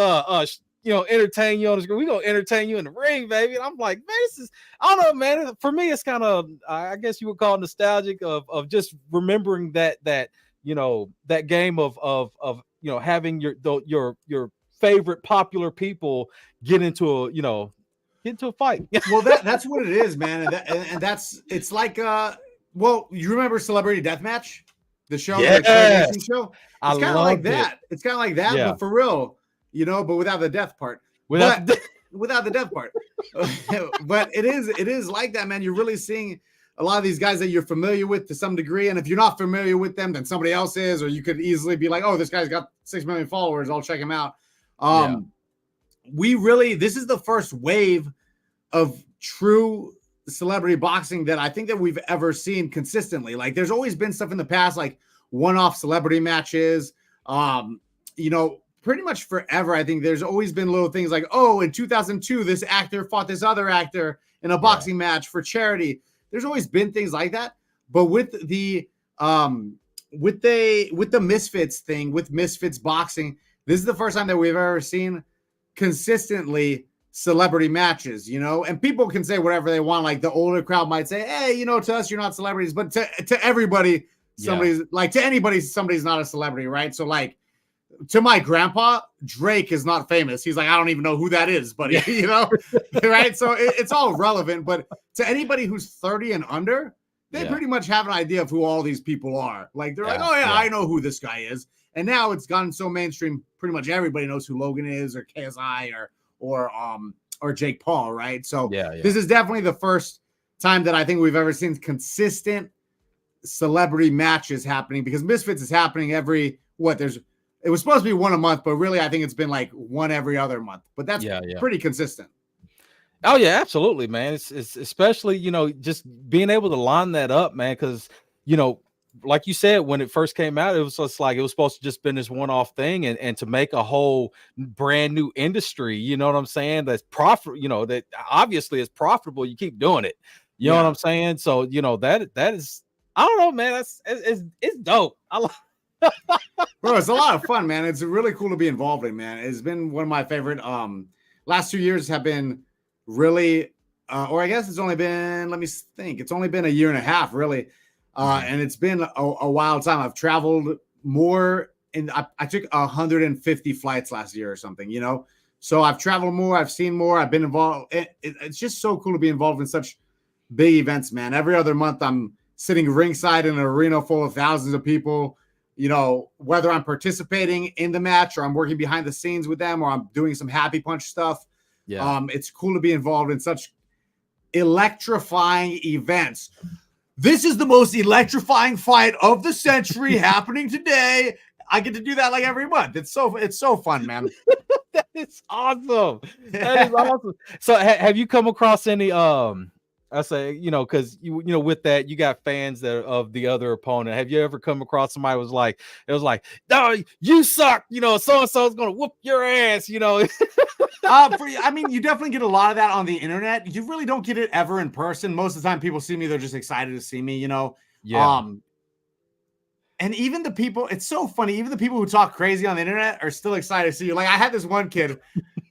entertain you on the screen. We're gonna entertain you in the ring, baby. And I'm like, man, I don't know, man. For me, it's kind of, I guess you would call it nostalgic of just remembering that that game of having your favorite popular people get into a fight. Well, that's what it is, man, and that's it's like well, you remember Celebrity Deathmatch, the show, the claymation show? It's kind of like that. It's kind of like that, but for real, but without the death part. Without the death part. But it is like that, man. You're really seeing a lot of these guys that you're familiar with to some degree, and if you're not familiar with them, then somebody else is, or you could easily be like, oh, this guy's got 6 million followers, I'll check him out. This is the first wave of true celebrity boxing that I think that we've ever seen consistently. Like, there's always been stuff in the past, like one-off celebrity matches, pretty much forever. I think there's always been little things like, oh, in 2002, this actor fought this other actor in a boxing match for charity. There's always been things like that. But with the Misfits thing, with Misfits boxing, this is the first time that we've ever seen consistently celebrity matches, and people can say whatever they want. Like, the older crowd might say, hey, to us, you're not celebrities, but to everybody, somebody's like, to anybody, somebody's not a celebrity, right? So, like, to my grandpa, Drake is not famous. He's like, I don't even know who that is, buddy. Right? So it's all relevant. But to anybody who's 30 and under, they pretty much have an idea of who all these people are. Like, they're like, oh yeah, I know who this guy is. And now it's gotten so mainstream, pretty much everybody knows who Logan is, or KSI, or Jake Paul, right? So this is definitely the first time that I think we've ever seen consistent celebrity matches happening, because Misfits is happening it was supposed to be one a month, but really I think it's been like one every other month. But that's pretty consistent. Oh yeah, absolutely, man. It's especially, just being able to line that up, man, because like you said, when it first came out, it was just like it was supposed to just been this one-off thing, and to make a whole brand new industry, you know what I'm saying? That's profitable, that obviously is profitable. You keep doing it. You know what I'm saying? So, that is, I don't know, man. It's dope. Bro, it's a lot of fun, man. It's really cool to be involved in, man. It's been one of my favorite. Last 2 years have been really, or I guess it's only been, let me think, it's only been a year and a half, really. And it's been a wild time. I've traveled more, and I took 150 flights last year or something, So I've traveled more, I've seen more, I've been involved. It's just so cool to be involved in such big events, man. Every other month, I'm sitting ringside in an arena full of thousands of people. Whether I'm participating in the match, or I'm working behind the scenes with them, or I'm doing some happy punch stuff. It's cool to be involved in such electrifying events. This is the most electrifying fight of the century happening today. I get to do that like every month. It's so fun, man. That is awesome. That is awesome. So have you come across any I say, because with that, you got fans that are of the other opponent. Have you ever come across somebody who was like, no, you suck, so-and-so is gonna whoop your ass, I mean, you definitely get a lot of that on the internet. You really don't get it ever in person. Most of the time people see me, they're just excited to see me, and even the people, it's so funny, even the people who talk crazy on the internet are still excited to see you. Like, I had this one kid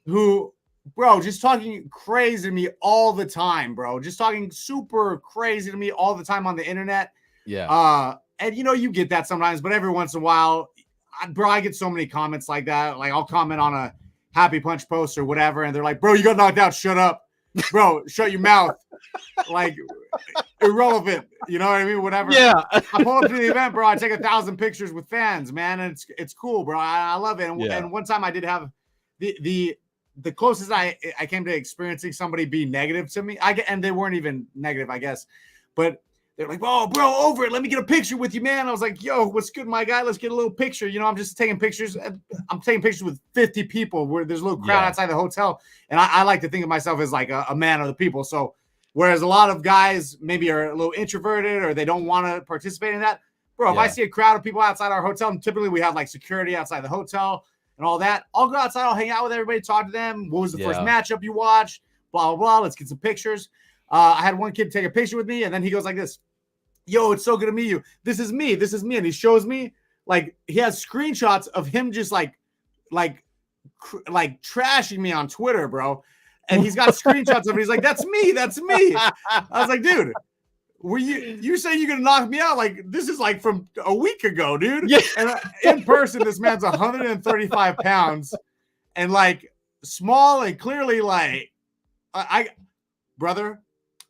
who, bro, just talking crazy to me all the time, bro. Just talking super crazy to me all the time on the internet. And you get that sometimes, but every once in a while, I get so many comments like that. Like, I'll comment on a Happy Punch post or whatever, and they're like, bro, you got knocked out. Shut up. Bro, shut your mouth. Like, irrelevant. You know what I mean? Whatever. Yeah. I pull up to the event, bro. I take 1,000 pictures with fans, man. And it's cool, bro. I love it. And one time I did have the closest I came to experiencing somebody be negative to me. And they weren't even negative, I guess. But they're like, oh, bro, over it. Let me get a picture with you, man. I was like, yo, what's good, my guy? Let's get a little picture. I'm just taking pictures. I'm taking pictures with 50 people where there's a little crowd outside the hotel. And I like to think of myself as like a man of the people. So whereas a lot of guys maybe are a little introverted or they don't want to participate in that, bro, if I see a crowd of people outside our hotel, and typically we have like security outside the hotel and all that, I'll go outside, I'll hang out with everybody, talk to them. What was the first matchup you watched? Blah, blah, blah. Let's get some pictures. I had one kid take a picture with me, and then he goes like this. Yo, it's so good to meet you. This is me. This is me. And he shows me, like, he has screenshots of him just like trashing me on Twitter, bro. And he's got screenshots of it. He's like, that's me. That's me. I was like, dude, you say you're gonna knock me out? Like, this is like from a week ago, dude. Yeah. And in person, this man's 135 pounds and like small and clearly like brother,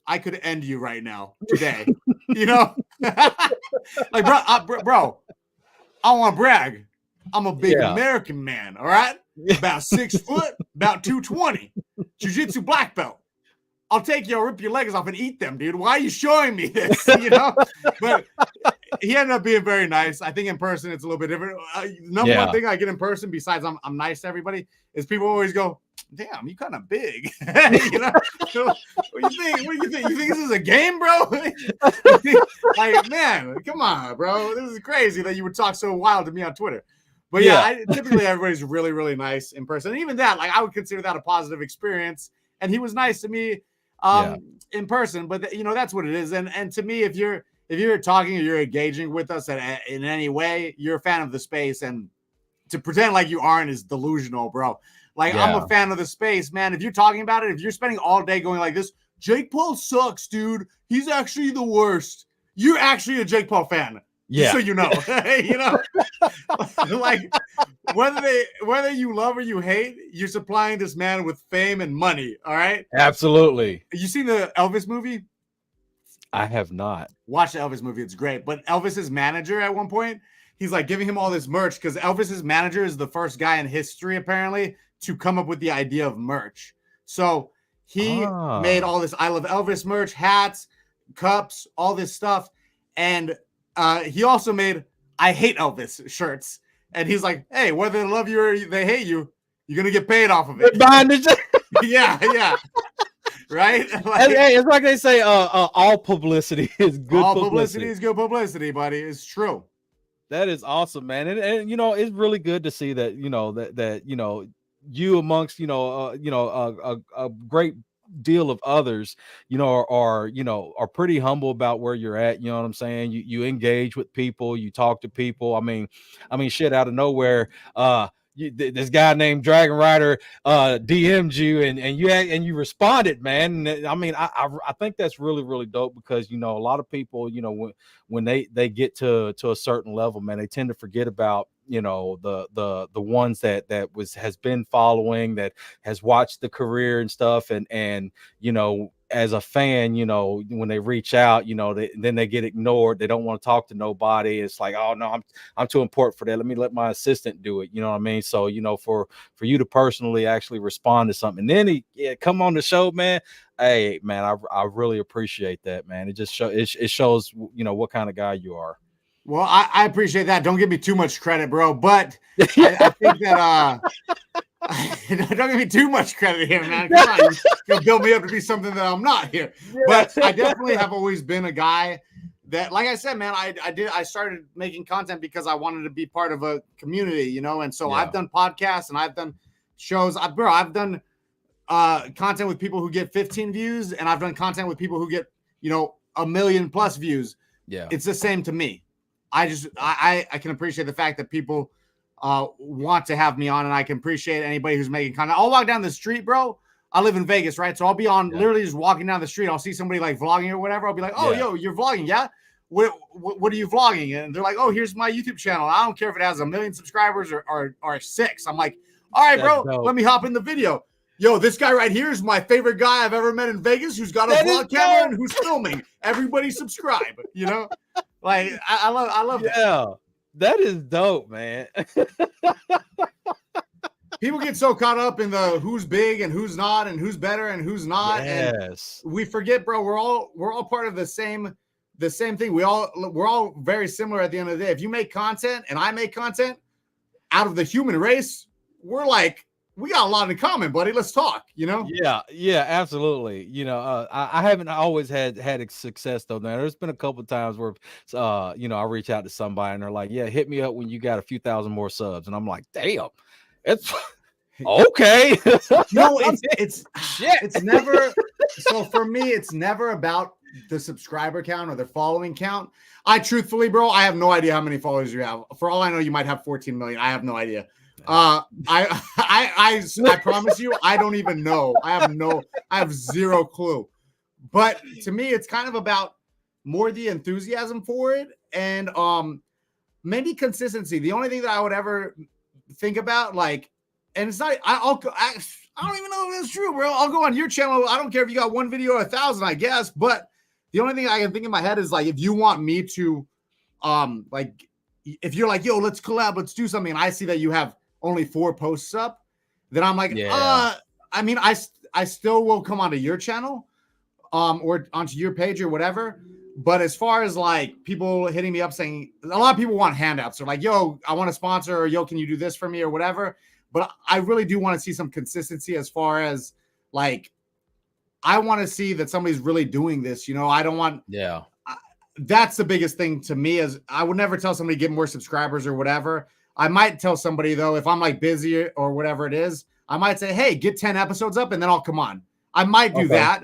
I could end you right now today. You know, like bro, I don't want to brag. I'm a big American man. All right, about 6 foot, about 220, jiu-jitsu black belt. I'll take you, I'll rip your legs off and eat them, dude. Why are you showing me this? You know, but he ended up being very nice. I think in person it's a little bit different. Number one thing I get in person, besides I'm nice to everybody, is people always go, "Damn, you kind of big." You know, what do you think? What do you think? You think this is a game, bro? Like, man, come on, bro. This is crazy that you would talk so wild to me on Twitter. But typically everybody's really, really nice in person. And even that, like, I would consider that a positive experience. And he was nice to me in person. But you know, that's what it is. And to me, if you're talking or you're engaging with us in any way, you're a fan of the space. And to pretend like you aren't is delusional, bro. Like, I'm a fan of the space, man. If you're talking about it, if you're spending all day going like this, Jake Paul sucks, dude. He's actually the worst. You're actually a Jake Paul fan. Yeah. So you know, you know, like whether you love or you hate, you're supplying this man with fame and money. All right. Absolutely. You seen the Elvis movie? I have not. Watch the Elvis movie. It's great. But Elvis's manager at one point, he's like giving him all this merch because Elvis's manager is the first guy in history, apparently, to come up with the idea of merch. So he made all this I Love Elvis merch, hats, cups, all this stuff. And he also made I Hate Elvis shirts. And he's like, hey, whether they love you or they hate you, you're going to get paid off of it. Yeah. Right? Like, hey, it's like they say, all publicity is good all publicity is good publicity, buddy. It's true. That is awesome, man. And you know, it's really good to see that, you know, that you know, you amongst, you know, a great deal of others, you know, are pretty humble about where you're at. You know what I'm saying? You engage with people, you talk to people. I mean, shit, out of nowhere, this guy named Dragon Rider DM'd you and you responded, man. And I mean, I think that's really, really dope because, you know, a lot of people, you know, when they get to a certain level, man, they tend to forget about, you know, the ones that has been following, that has watched the career and stuff, and you know, as a fan, you know, when they reach out, you know, then they get ignored. They don't want to talk to nobody. It's like, oh no, I'm too important for that. Let my assistant do it. You know what I mean? So, you know, for you to personally actually respond to something, and then come on the show, man. Hey, man, I really appreciate that, man. It just shows, you know, what kind of guy you are. Well, I appreciate that. Don't give me too much credit, bro. But I think that don't give me too much credit here, man. Come on, you'll build me up to be something that I'm not here. But I definitely have always been a guy that, like I said, man, I started making content because I wanted to be part of a community, you know. And so I've done podcasts and I've done shows. I've done content with people who get 15 views, and I've done content with people who get, you know, 1 million+ views. Yeah, it's the same to me. I can appreciate the fact that people want to have me on, and I can appreciate anybody who's making content. I'll walk down the street, bro. I live in Vegas, right? So I'll be on literally just walking down the street. I'll see somebody like vlogging or whatever. I'll be like, oh, yo, you're vlogging, yeah? What are you vlogging? And they're like, oh, here's my YouTube channel. I don't care if it has 1 million subscribers or 6. I'm like, all right, bro, let me hop in the video. Yo, this guy right here is my favorite guy I've ever met in Vegas who's got a vlog camera and who's filming. Everybody subscribe, you know? Like, I love that. Yeah, that is dope, man. People get so caught up in the who's big and who's not and who's better and who's not. Yes. And we forget, bro, we're all part of the same thing. We're all very similar at the end of the day. If you make content and I make content, out of the human race, we're like, we got a lot in common, buddy. Let's talk, you know? Yeah, absolutely. You know, I haven't always had success though. Now, there's been a couple of times where, you know, I reach out to somebody and they're like, yeah, hit me up when you got a few thousand more subs. And I'm like, damn, it's okay. No, it's never. So for me, it's never about the subscriber count or the following count. I truthfully, bro, I have no idea how many followers you have. For all I know, you might have 14 million. I have no idea. I promise you, I don't even know. I have zero clue. But to me, it's kind of about more the enthusiasm for it, and maybe consistency. The only thing that I would ever think about, like, and it's not, I don't even know if it's true, bro. I'll go on your channel. I don't care if you got one video or 1,000, I guess. But the only thing I can think in my head is like, if you want me to, like, if you're like, yo, let's collab, let's do something, and I see that you have only 4 posts up, then I'm like, I mean, I still will come onto your channel, or onto your page or whatever. But as far as like people hitting me up saying, a lot of people want handouts. They're like, yo, I want to sponsor, or yo, can you do this for me or whatever. But I really do want to see some consistency as far as like, I want to see that somebody's really doing this. You know, I don't want, that's the biggest thing to me, is I would never tell somebody to get more subscribers or whatever. I might tell somebody though, if I'm like busy or whatever it is, I might say, hey, get 10 episodes up and then I'll come on. I might do that,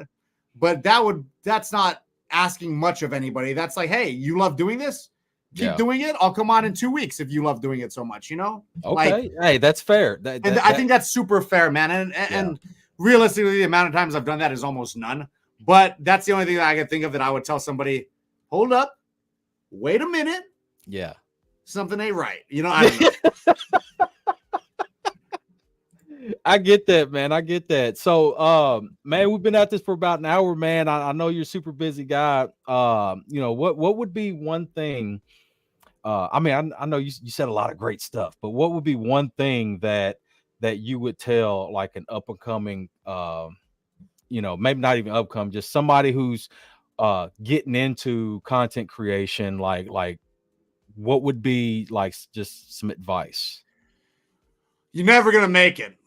but that's not asking much of anybody. That's like, hey, you love doing this? Keep doing it. I'll come on in 2 weeks if you love doing it so much, you know? Okay. Like, hey, that's fair. I think that's super fair, man. And realistically, the amount of times I've done that is almost none. But that's the only thing that I can think of that I would tell somebody, hold up, wait a minute. Yeah. Something ain't right. You know, I don't know. I get that, man. I get that. So, man, we've been at this for about an hour, man. I know you're a super busy guy. You know, what would be one thing? I mean, I know you said a lot of great stuff, but what would be one thing that you would tell like an up and coming, you know, maybe not even upcoming, just somebody who's getting into content creation, like what would be like just some advice? You're never gonna make it.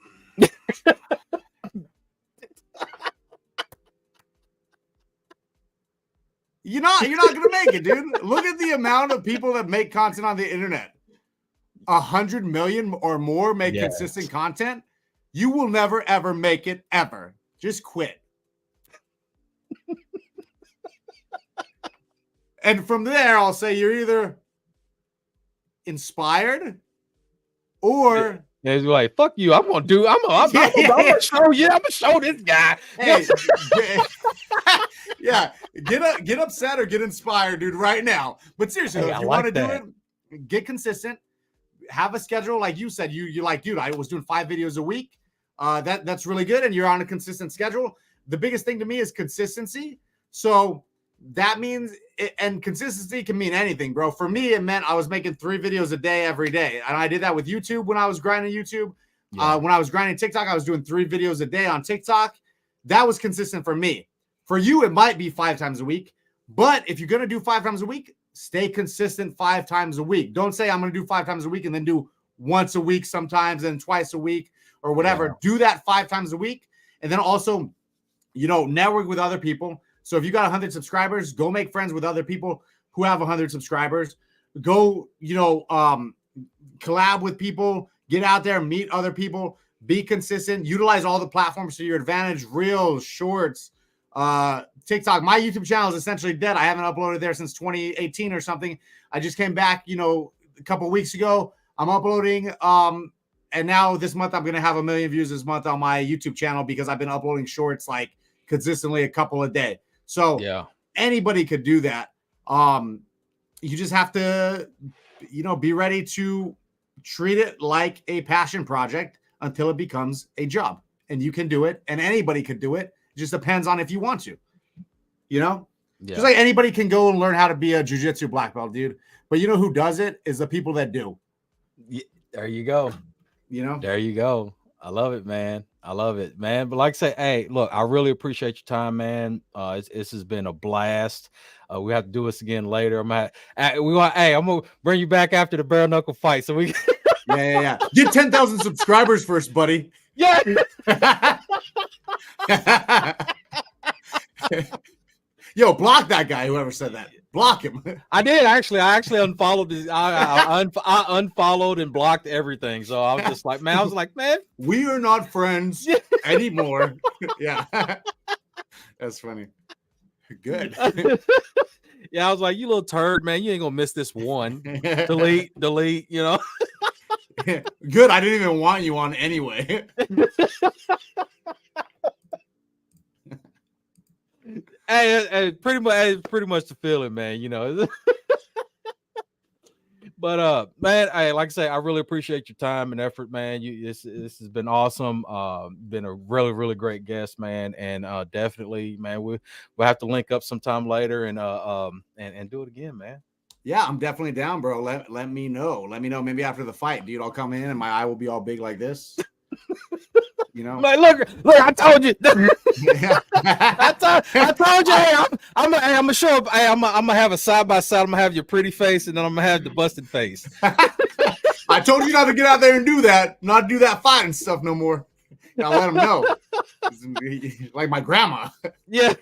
You're not gonna make it, dude. Look at the amount of people that make content on the internet. 100 million or more make consistent content. You will never ever make it, ever. Just quit. And from there, I'll say you're either inspired or he's like, fuck you. I'm gonna show you. I'm gonna show this guy. Hey, get upset or get inspired, dude, right now. But seriously, if you want to do it, get consistent. Have a schedule, like you said. You're like, dude, I was doing 5 videos a week. That's really good, and you're on a consistent schedule. The biggest thing to me is consistency. So that means, and consistency can mean anything, bro. For me, it meant I was making 3 videos a day every day. And I did that with YouTube when I was grinding YouTube. When I was grinding TikTok, I was doing 3 videos a day on TikTok. That was consistent for me. For you, it might be 5 times a week. But if you're going to do 5 times a week, stay consistent 5 times a week. Don't say I'm going to do 5 times a week and then do once a week sometimes and twice a week or whatever. Yeah. Do that 5 times a week. And then also, you know, network with other people. So if you got 100 subscribers, go make friends with other people who have 100 subscribers. Go, you know, collab with people, get out there, meet other people, be consistent, utilize all the platforms to your advantage, Reels, Shorts, TikTok. My YouTube channel is essentially dead. I haven't uploaded there since 2018 or something. I just came back, you know, a couple of weeks ago. I'm uploading, and now this month I'm going to have 1 million views this month on my YouTube channel because I've been uploading shorts like consistently a couple a day. So anybody could do that. You just have to, you know, be ready to treat it like a passion project until it becomes a job. And you can do it, and anybody could do it. It just depends on if you want to, you know? Just like anybody can go and learn how to be a jiu-jitsu black belt, dude. But you know who does it is the people that do. There you go. You know? There you go. I love it, man. I love it, man. But like I say, hey, look, I really appreciate your time, man. This has been a blast. We have to do this again later. I'm gonna bring you back after the bare knuckle fight. So we yeah. Get 10,000 subscribers first, buddy. Yeah. Yo, block that guy, whoever said that. Block him. I did actually. I actually unfollowed his. I unfollowed and blocked everything. So I was just like, man. I was like, man, we are not friends anymore. Yeah, that's funny. Good. Yeah, I was like, you little turd, man. You ain't gonna miss this one. Delete. You know. Good. I didn't even want you on anyway. Hey, pretty much the feeling, man. You know. But man, like I say, I really appreciate your time and effort, man. This has been awesome. Been a really, really great guest, man. And definitely, man, we'll have to link up sometime later and do it again, man. Yeah, I'm definitely down, bro. Let me know. Let me know. Maybe after the fight, dude, I'll come in and my eye will be all big like this. You know, like, look, I told you. I told you. Hey, I'm gonna show up. Hey, I'm gonna have a side by side. I'm gonna have your pretty face, and then I'm gonna have the busted face. I told you not to get out there and do that. Not do that fighting stuff no more. I'll let him know. Like my grandma. Yeah.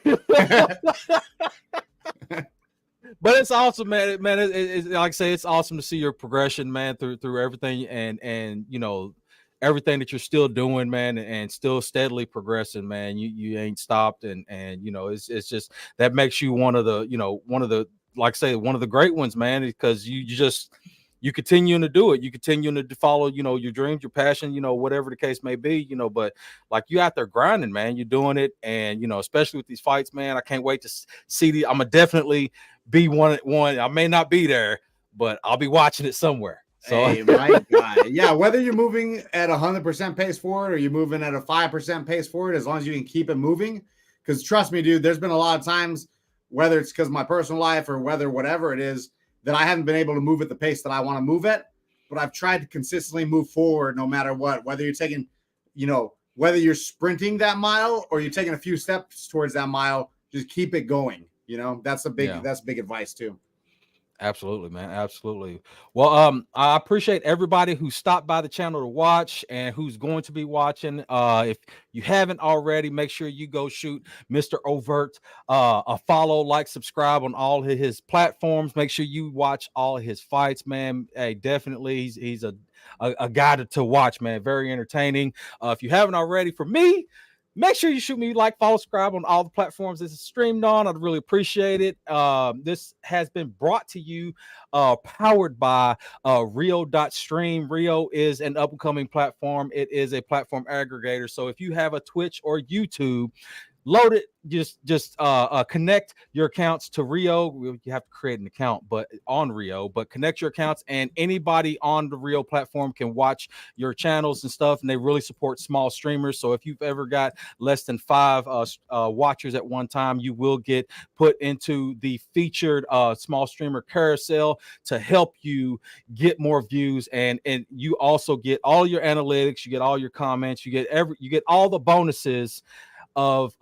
But it's awesome, man. It's like I say, it's awesome to see your progression, man, through everything, and you know, everything that you're still doing, man, and still steadily progressing, man. You ain't stopped, and you know, it's just that makes you one of the like I say, one of the great ones, man, because you continue to do it. You continue to follow, you know, your dreams, your passion, you know, whatever the case may be, you know, but like you out there grinding, man, you're doing it. And, you know, especially with these fights, man, I can't wait to see I'm gonna definitely be one. I may not be there, but I'll be watching it somewhere. So, hey, my guy. Yeah, whether you're moving at 100% pace forward or you're moving at a 5% pace forward, as long as you can keep it moving. Because trust me, dude, there's been a lot of times, whether it's because of my personal life or whatever it is, that I haven't been able to move at the pace that I want to move at. But I've tried to consistently move forward no matter what, whether you're taking, you know, whether you're sprinting that mile or you're taking a few steps towards that mile, just keep it going. You know, that's big advice too. Absolutely, man. Absolutely. Well, I appreciate everybody who stopped by the channel to watch and who's going to be watching. If you haven't already, make sure you go shoot Mr. Overt a follow, like, subscribe on all of his platforms. Make sure you watch all of his fights, man. Hey, definitely, he's a guy to watch, man. Very entertaining. If you haven't already, for me, make sure you shoot me like, follow, subscribe on all the platforms this is streamed on. I'd really appreciate it. This has been brought to you, powered by Rio.stream. Rio is an up-and-coming platform. It is a platform aggregator. So if you have a Twitch or YouTube, load it. Just connect your accounts to Rio. You have to create an account, but on Rio, but connect your accounts, and anybody on the Rio platform can watch your channels and stuff. And they really support small streamers. So if you've ever got less than 5 watchers at one time, you will get put into the featured small streamer carousel to help you get more views. And you also get all your analytics, you get all your comments, you get all the bonuses of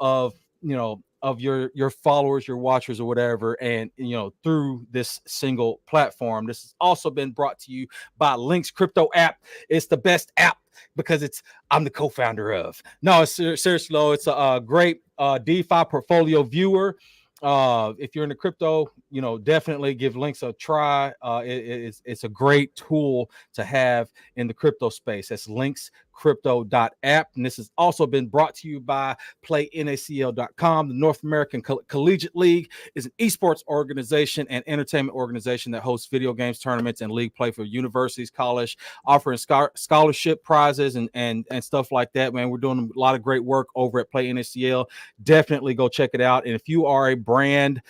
you know, of your followers, your watchers, or whatever, and you know, through this single platform. This has also been brought to you by Link's crypto app. It's the best app because I'm the co-founder of. No, it's seriously though, it's a great DeFi portfolio viewer. If you're in the crypto, you know, definitely give Links a try. It's a great tool to have in the crypto space. That's linkscrypto.app. And this has also been brought to you by PlayNACL.com. The North American Collegiate League is an esports organization and entertainment organization that hosts video games, tournaments, and league play for universities, college, offering scholarship prizes and stuff like that. Man, we're doing a lot of great work over at PlayNACL. Definitely go check it out. And if you are a brand,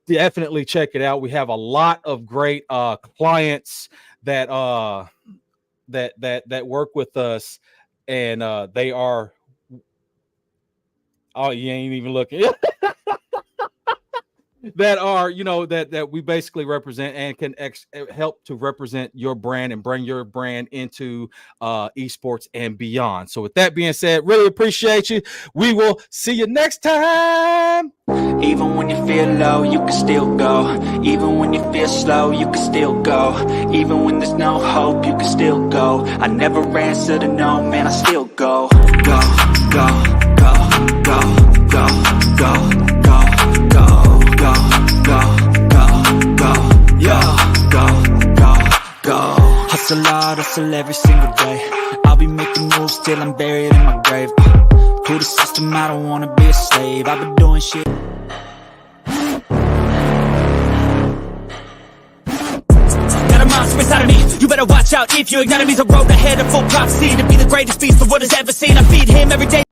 definitely check it out. We have a lot of great clients that work with us, and they are, oh, you ain't even looking. That are, you know, that we basically represent and can help to represent your brand and bring your brand into esports and beyond. So with that being said, really appreciate you. We will see you next time. Even when you feel low, you can still go. Even when you feel slow, you can still go. Even when there's no hope, you can still go. I never answer to no, man, I still go. Go, go, go, go, go, go. Hustle hard, hustle every single day. I'll be making moves till I'm buried in my grave. To the system, I don't wanna be a slave. I've been doing shit. Got a monster inside of me. You better watch out if you ignite me. The road ahead of full prophecy to be the greatest beast the world has ever seen. I feed him every day.